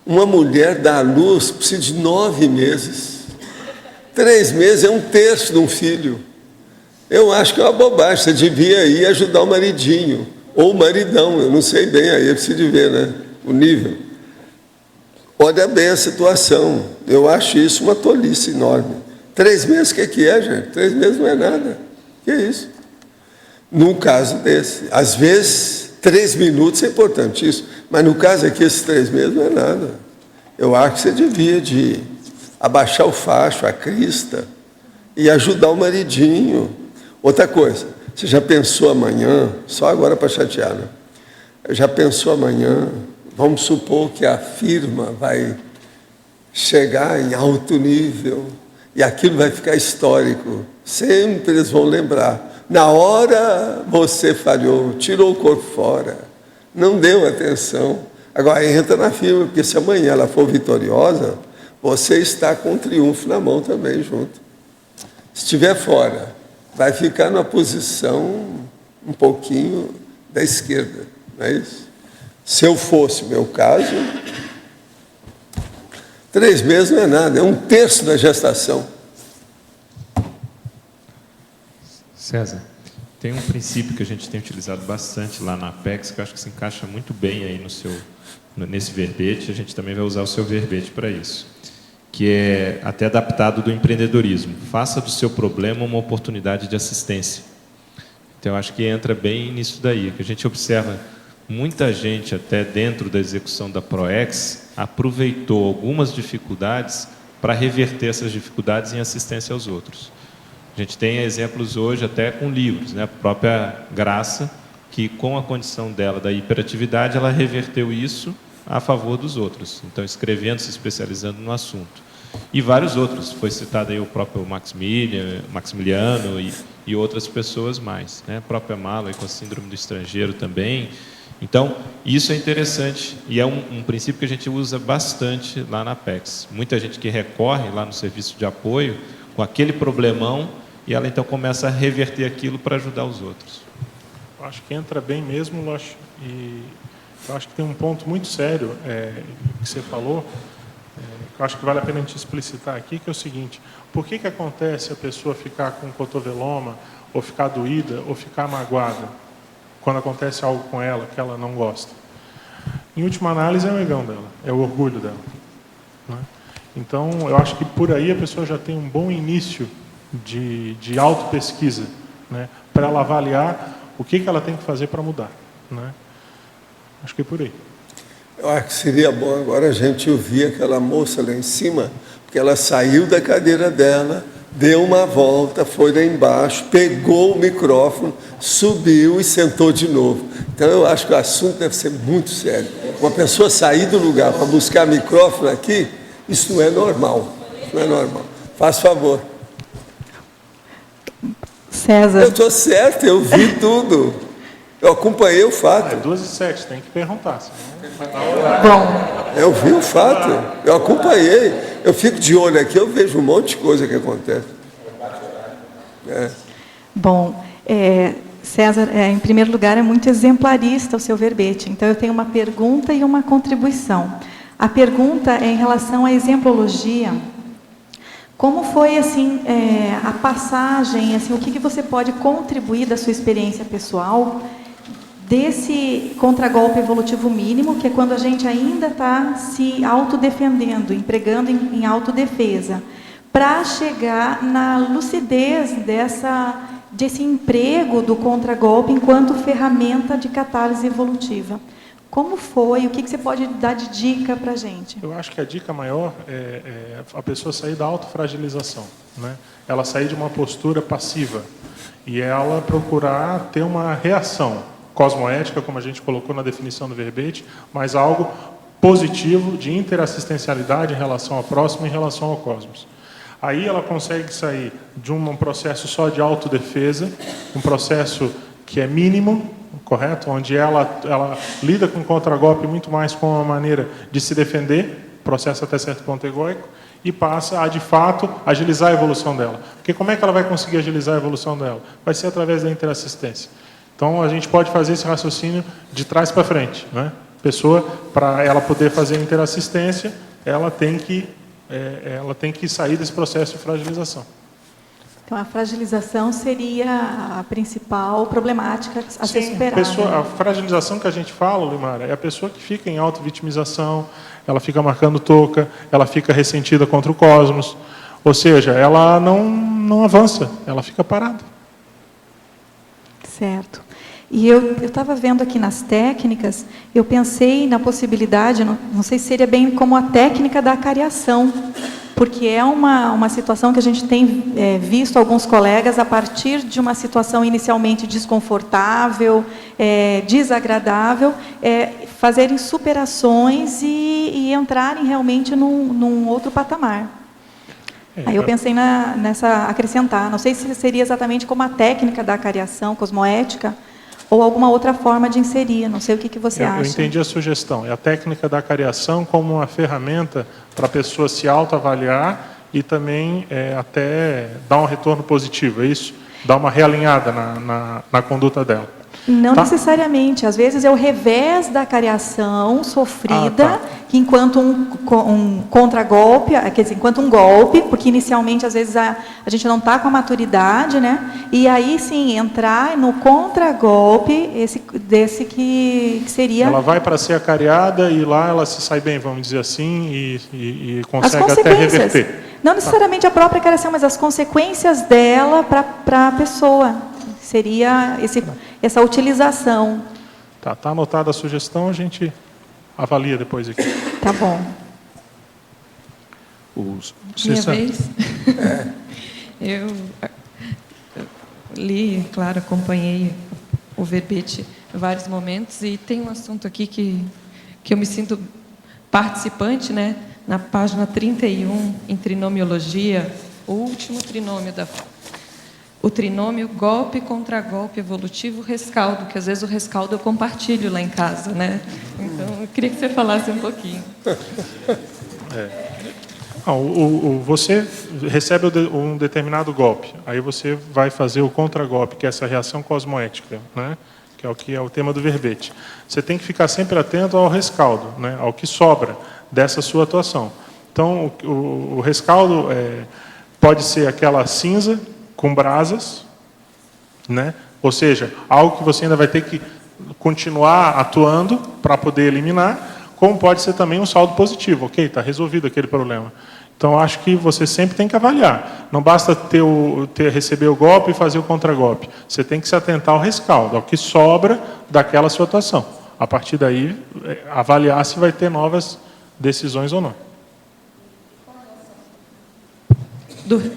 Uma mulher dá à luz precisa de 9 meses. 3 meses é 1/3 de um filho. Eu acho que é uma bobagem. Você devia ir ajudar o maridinho. Ou o maridão, eu não sei bem, aí é preciso ver, né? O nível. Olha bem a situação. Eu acho isso uma tolice enorme. 3 meses, o que é, gente? 3 meses não é nada. Que é isso? No caso desse, às vezes 3 minutos é importantíssimo, mas no caso aqui, esses 3 meses não é nada. Eu acho que você devia de abaixar o facho, a crista, e ajudar o maridinho. Outra coisa, você já pensou amanhã, só agora para chatear, né? Já pensou amanhã, vamos supor que a firma vai chegar em alto nível, E aquilo vai ficar histórico. Sempre eles vão lembrar. Na hora você falhou, tirou o corpo fora, não deu atenção. Agora entra na firma, porque se amanhã ela for vitoriosa, você está com o triunfo na mão também junto. Se estiver fora, vai ficar numa posição um pouquinho da esquerda, não é isso? Se eu fosse o meu caso, 3 meses não é nada, é 1/3 da gestação. César, tem um princípio que a gente tem utilizado bastante lá na Apex, que eu acho que se encaixa muito bem aí nesse verbete, a gente também vai usar o seu verbete para isso, que é até adaptado do empreendedorismo. Faça do seu problema uma oportunidade de assistência. Então, eu acho que entra bem nisso daí, que a gente observa muita gente, até dentro da execução da ProEx, aproveitou algumas dificuldades para reverter essas dificuldades em assistência aos outros. A gente tem exemplos hoje até com livros, né? A própria Graça, que com a condição dela da hiperatividade, ela reverteu isso a favor dos outros. Então, escrevendo, se especializando no assunto. E vários outros. Foi citado aí o próprio Maximiliano e outras pessoas mais, né? A própria Mala com a síndrome do estrangeiro também. Então, isso é interessante e é um princípio que a gente usa bastante lá na Apex. Muita gente que recorre lá no serviço de apoio com aquele problemão e ela então começa a reverter aquilo para ajudar os outros. Eu acho que entra bem mesmo, Loche, e eu acho que tem um ponto muito sério que você falou, que eu acho que vale a pena a gente explicitar aqui, que é o seguinte: por que acontece a pessoa ficar com cotoveloma, ou ficar doída, ou ficar magoada, quando acontece algo com ela que ela não gosta? Em última análise, é o egão dela, é o orgulho dela, né? Então, eu acho que por aí a pessoa já tem um bom início de autopesquisa, né, para ela avaliar o que ela tem que fazer para mudar, né? Acho que é por aí. Eu acho que seria bom agora a gente ouvir aquela moça lá em cima, porque ela saiu da cadeira dela, deu uma volta, foi lá embaixo, pegou o microfone, subiu e sentou de novo. Então eu acho que o assunto deve ser muito sério. Uma pessoa sair do lugar para buscar microfone aqui, isso não é normal. Não é normal. Faz favor. César. Eu estou certo, eu vi tudo. Eu acompanhei o fato. É 2h07, tem que perguntar. Bom. Eu vi o fato, eu acompanhei. Eu fico de olho aqui, eu vejo um monte de coisa que acontece. Bom, César, em primeiro lugar, é muito exemplarista o seu verbete. Então, eu tenho uma pergunta e uma contribuição. A pergunta é em relação à exemplologia. Como foi assim a passagem, assim, o que você pode contribuir da sua experiência pessoal desse contragolpe evolutivo mínimo, que é quando a gente ainda está se autodefendendo, empregando em autodefesa, para chegar na lucidez desse emprego do contragolpe enquanto ferramenta de catálise evolutiva? Como foi? O que você pode dar de dica para a gente? Eu acho que a dica maior é a pessoa sair da autofragilização, né? Ela sair de uma postura passiva e ela procurar ter uma reação cosmoética, como a gente colocou na definição do verbete, mas algo positivo de interassistencialidade em relação ao próximo, em relação ao cosmos. Aí ela consegue sair de um processo só de autodefesa, um processo que é mínimo, correto? Onde ela lida com o contragolpe muito mais com uma maneira de se defender, processo até certo ponto egóico, e passa a, de fato, agilizar a evolução dela. Porque como é que ela vai conseguir agilizar a evolução dela? Vai ser através da interassistência. Então, a gente pode fazer esse raciocínio de trás para frente, né? Pessoa, para ela poder fazer a interassistência, ela tem que sair desse processo de fragilização. Então, a fragilização seria a principal problemática a ser superada. A fragilização que a gente fala, Limara, é a pessoa que fica em auto-vitimização, ela fica marcando toca, ela fica ressentida contra o cosmos, ou seja, ela não avança, ela fica parada. Certo. E eu estava vendo aqui nas técnicas, eu pensei na possibilidade, não sei se seria bem como a técnica da acariação, porque é uma situação que a gente tem visto alguns colegas a partir de uma situação inicialmente desconfortável, desagradável, fazerem superações e entrarem realmente num outro patamar. Aí eu pensei nessa acrescentar, não sei se seria exatamente como a técnica da acariação cosmoética ou alguma outra forma de inserir, não sei o que você acha. Eu entendi a sugestão, é a técnica da acariação como uma ferramenta para a pessoa se autoavaliar e também até dar um retorno positivo, é isso? Dar uma realinhada na conduta dela. Não necessariamente. Às vezes é o revés da acariação sofrida, que enquanto um contragolpe, quer dizer, enquanto um golpe, porque inicialmente às vezes a gente não está com a maturidade, né? E aí sim, entrar no contragolpe, desse que seria... Ela vai para ser acariada e lá ela se sai bem, vamos dizer assim, e consegue até reverter. Não necessariamente a própria acariação, mas as consequências dela para a pessoa. Seria essa utilização. Tá anotada a sugestão, a gente avalia depois aqui. Tá bom. Minha vez? Eu li, claro, acompanhei o verbete em vários momentos e tem um assunto aqui que eu me sinto participante, né? Na página 31, em trinomiologia, o último trinômio o trinômio golpe, contragolpe, evolutivo, rescaldo, que às vezes o rescaldo eu compartilho lá em casa, né? Então, eu queria que você falasse um pouquinho. Você recebe um determinado golpe, aí você vai fazer o contragolpe, que é essa reação cosmoética, né? Que é o tema do verbete. Você tem que ficar sempre atento ao rescaldo, né? Ao que sobra dessa sua atuação. Então, o rescaldo pode ser aquela cinza com brasas, né? Ou seja, algo que você ainda vai ter que continuar atuando para poder eliminar, como pode ser também um saldo positivo. Ok, está resolvido aquele problema. Então, acho que você sempre tem que avaliar. Não basta receber o golpe e fazer o contragolpe. Você tem que se atentar ao rescaldo, ao que sobra daquela sua atuação. A partir daí, avaliar se vai ter novas decisões ou não.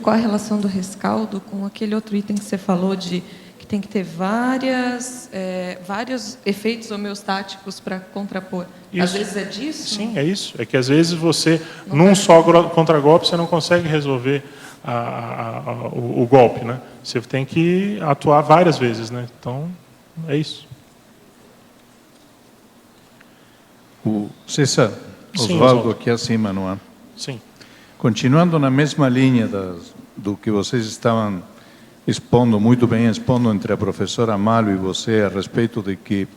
Qual a relação do rescaldo com aquele outro item que você falou de que tem que ter vários efeitos homeostáticos para contrapor? Isso. Às vezes é disso? Sim, é isso. É que às vezes você, num só contragolpe, você não consegue resolver o golpe, né? Você tem que atuar várias vezes, né? Então, é isso. O César, Oswaldo aqui acima, não é? Sim. Continuando na mesma linha do que vocês estavam expondo, muito bem expondo entre a professora Malo e você a respeito de que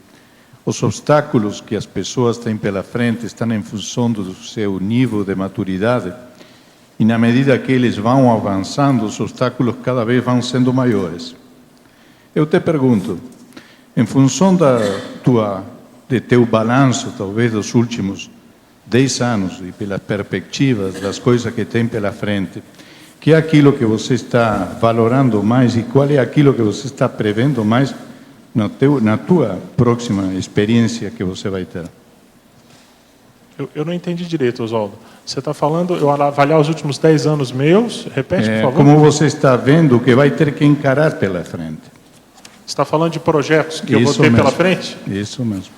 os obstáculos que as pessoas têm pela frente estão em função do seu nível de maturidade e na medida que eles vão avançando, os obstáculos cada vez vão sendo maiores. Eu te pergunto, em função de teu balanço, talvez dos últimos 10 anos e pelas perspectivas das coisas que tem pela frente, que é aquilo que você está valorando mais e qual é aquilo que você está prevendo mais na tua próxima experiência que você vai ter? Eu não entendi direito, Oswaldo. Você está falando, eu avaliar os últimos 10 anos meus? Repete, por favor. Como você está vendo que vai ter que encarar pela frente? Você está falando de projetos que eu vou ter pela frente? Isso mesmo.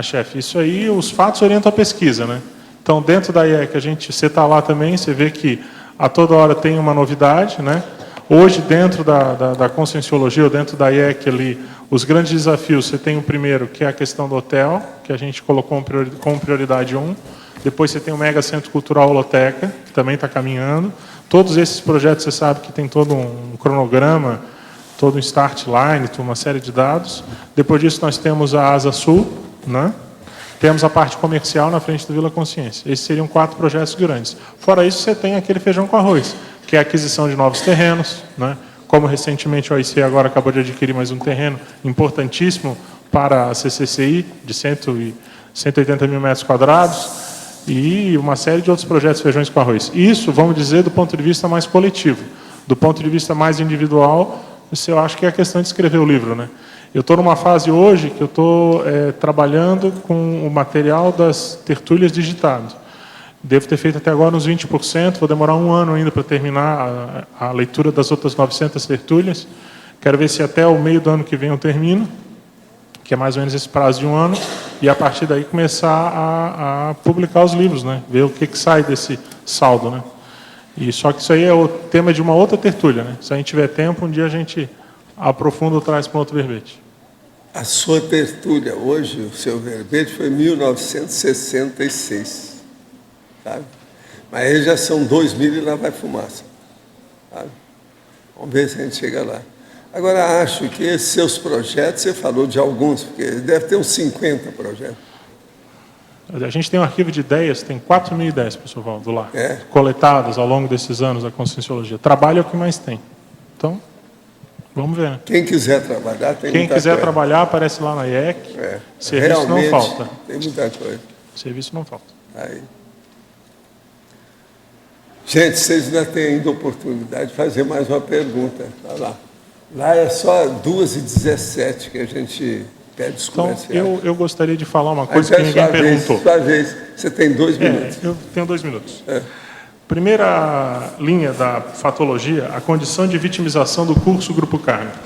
Chefe, isso aí, os fatos orientam a pesquisa, né? Então, dentro da IEC, você está lá também, você vê que a toda hora tem uma novidade, né? Hoje, dentro da conscienciologia, ou dentro da IEC ali, os grandes desafios, você tem o primeiro, que é a questão do hotel, que a gente colocou como prioridade 1. Depois você tem o Mega Centro Cultural Holoteca, que também está caminhando. Todos esses projetos, você sabe que tem todo um cronograma, todo um start line, uma série de dados. Depois disso, nós temos a Asa Sul, né? Temos a parte comercial na frente do Vila Consciência. Esses seriam 4 projetos grandes. Fora isso, você tem aquele feijão com arroz, que é a aquisição de novos terrenos, né? Como recentemente o OIC agora acabou de adquirir mais um terreno importantíssimo para a CCCI, de 180 mil metros quadrados, e uma série de outros projetos feijões com arroz. Isso, vamos dizer, do ponto de vista mais coletivo. Do ponto de vista mais individual, isso eu acho que é a questão de escrever o livro, né? Eu estou numa fase hoje que eu estou trabalhando com o material das tertúlias digitadas. Devo ter feito até agora uns 20%, vou demorar um ano ainda para terminar a leitura das outras 900 tertúlias. Quero ver se até o meio do ano que vem eu termino, que é mais ou menos esse prazo de um ano, e a partir daí começar a publicar os livros, né? Ver o que sai desse saldo, né? E só que isso aí é o tema de uma outra tertúlia, né? Se a gente tiver tempo, um dia a gente aprofunda ou traz para um outro verbete. A sua tertúlia hoje, o seu verbete, foi 1966. Sabe? Mas aí já são 2000 e lá vai fumaça. Sabe? Vamos ver se a gente chega lá. Agora, acho que esses seus projetos, você falou de alguns, porque deve ter uns 50 projetos. A gente tem um arquivo de ideias, tem 4.000 ideias, professor Valdo, lá, coletadas ao longo desses anos da Conscienciologia. Trabalho é o que mais tem. Então, vamos ver. Né? Quem quiser trabalhar, tem Quem muita quiser coisa. trabalhar, aparece lá na IEC. Serviço não falta. Tem muita coisa. Serviço não falta. Aí. Gente, vocês ainda têm ainda oportunidade de fazer mais uma pergunta. Olha lá. Lá é só 2h17 que a gente pede os Então, comerciais. eu gostaria de falar uma coisa que ninguém perguntou. Sua vez. Você tem 2 minutos. Eu tenho 2 minutos. Primeira linha da fatologia, a condição de vitimização do curso Grupo Kármico.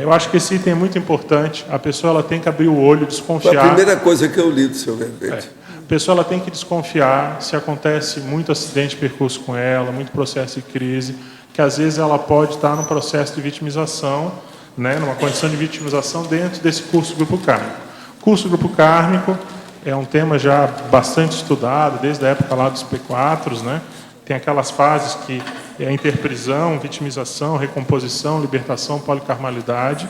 Eu acho que esse item é muito importante. A pessoa ela tem que abrir o olho, desconfiar. Foi a primeira coisa que eu li do seu verbete. A pessoa ela tem que desconfiar se acontece muito acidente de percurso com ela, muito processo de crise, que às vezes ela pode estar num processo de vitimização, né, numa condição de vitimização dentro desse curso Grupo Kármico. Curso Grupo Kármico é um tema já bastante estudado, desde a época lá dos P4s, né? Tem aquelas fases que é a interprisão, vitimização, recomposição, libertação, policarmalidade.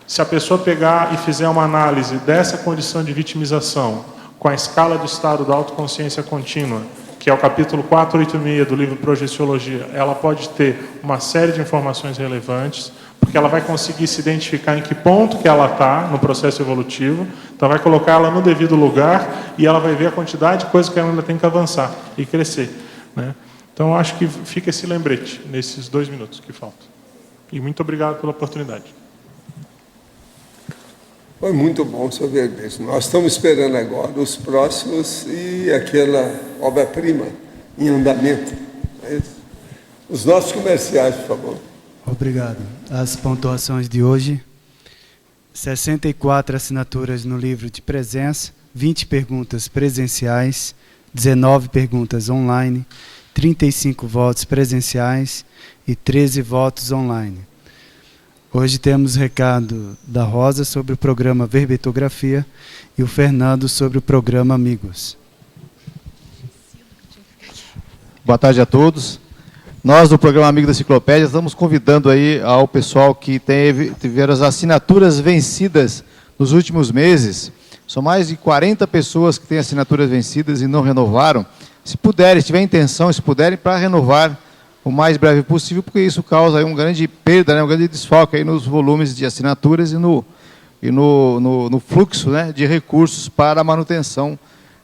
Se a pessoa pegar e fizer uma análise dessa condição de vitimização com a escala do estado da autoconsciência contínua, que é o capítulo 486 do livro Projeciologia, ela pode ter uma série de informações relevantes, porque ela vai conseguir se identificar em que ponto que ela está no processo evolutivo, então vai colocar ela no devido lugar e ela vai ver a quantidade de coisas que ela ainda tem que avançar e crescer. Né? Então, acho que fica esse lembrete nesses 2 minutos que faltam. E muito obrigado pela oportunidade. Foi muito bom o seu verbete. Nós estamos esperando agora os próximos e aquela obra-prima em andamento. Os nossos comerciais, por favor. Obrigado. As pontuações de hoje: 64 assinaturas no livro de presença, 20 perguntas presenciais, 19 perguntas online, 35 votos presenciais e 13 votos online. Hoje temos recado da Rosa sobre o programa Verbetografia e o Fernando sobre o programa Amigos. Boa tarde a todos. Nós, do programa Amigo da Enciclopédia, estamos convidando aí ao pessoal que tiveram as assinaturas vencidas nos últimos meses. São mais de 40 pessoas que têm assinaturas vencidas e não renovaram. Se puderem, se tiver intenção, se puderem, para renovar o mais breve possível, porque isso causa aí uma grande perda, né, um grande desfalque aí nos volumes de assinaturas e no fluxo, né, de recursos para a manutenção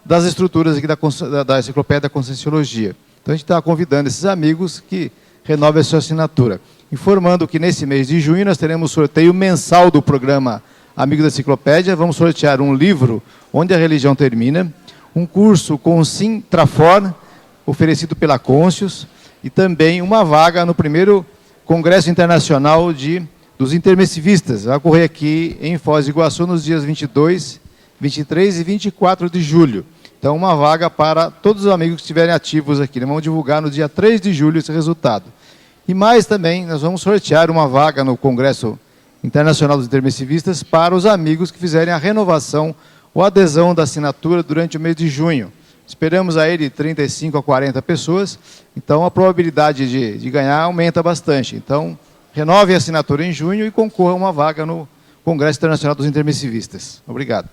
das estruturas aqui da Enciclopédia da Conscienciologia. Então, a gente está convidando esses amigos que renovem a sua assinatura. Informando que nesse mês de junho nós teremos sorteio mensal do programa Amigo da Enciclopédia. Vamos sortear um livro, Onde a Religião Termina, um curso com Sim Trafor, oferecido pela Conscius, e também uma vaga no primeiro Congresso Internacional dos Intermissivistas. Vai ocorrer aqui em Foz do Iguaçu nos dias 22, 23 e 24 de julho. Então, uma vaga para todos os amigos que estiverem ativos aqui. Nós vamos divulgar no dia 3 de julho esse resultado. E mais também, nós vamos sortear uma vaga no Congresso Internacional dos Intermissivistas para os amigos que fizerem a renovação ou adesão da assinatura durante o mês de junho. Esperamos aí de 35 a 40 pessoas, então a probabilidade de ganhar aumenta bastante. Então, renove a assinatura em junho e concorra a uma vaga no Congresso Internacional dos Intermissivistas. Obrigado.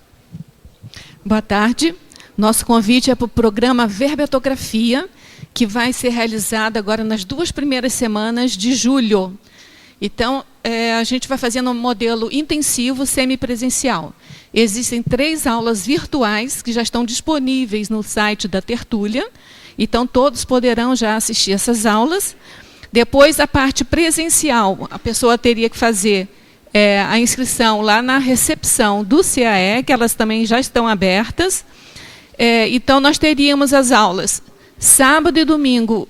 Boa tarde. Nosso convite é para o programa Verbetografia, que vai ser realizado agora nas 2 primeiras semanas de julho. Então, a gente vai fazendo um modelo intensivo semipresencial. Existem 3 aulas virtuais que já estão disponíveis no site da Tertúlia. Então, todos poderão já assistir essas aulas. Depois, a parte presencial, a pessoa teria que fazer a inscrição lá na recepção do CAE, que elas também já estão abertas. Então, nós teríamos as aulas sábado e domingo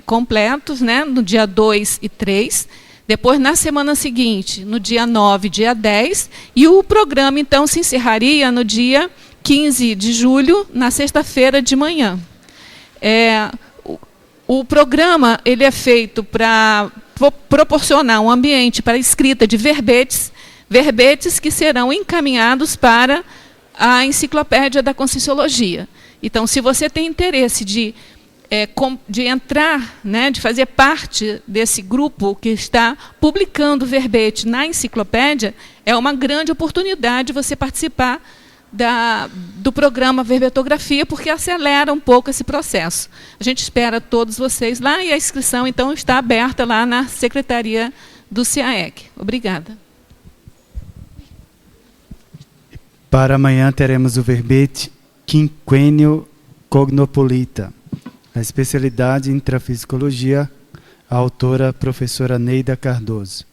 completos, né, no dia 2 e 3. Depois, na semana seguinte, no dia 9 e dia 10. E o programa, então, se encerraria no dia 15 de julho, na sexta-feira de manhã. O programa ele é feito para proporcionar um ambiente para a escrita de verbetes que serão encaminhados para a Enciclopédia da Conscienciologia. Então, se você tem interesse de entrar, né, de fazer parte desse grupo que está publicando verbete na enciclopédia, é uma grande oportunidade você participar do programa Verbetografia, porque acelera um pouco esse processo. A gente espera todos vocês lá e a inscrição, então, está aberta lá na Secretaria do CAEC. Obrigada. Para amanhã teremos o verbete Quinquênio Cognopolita. A especialidade em intrafisicologia, a autora professora Neida Cardoso.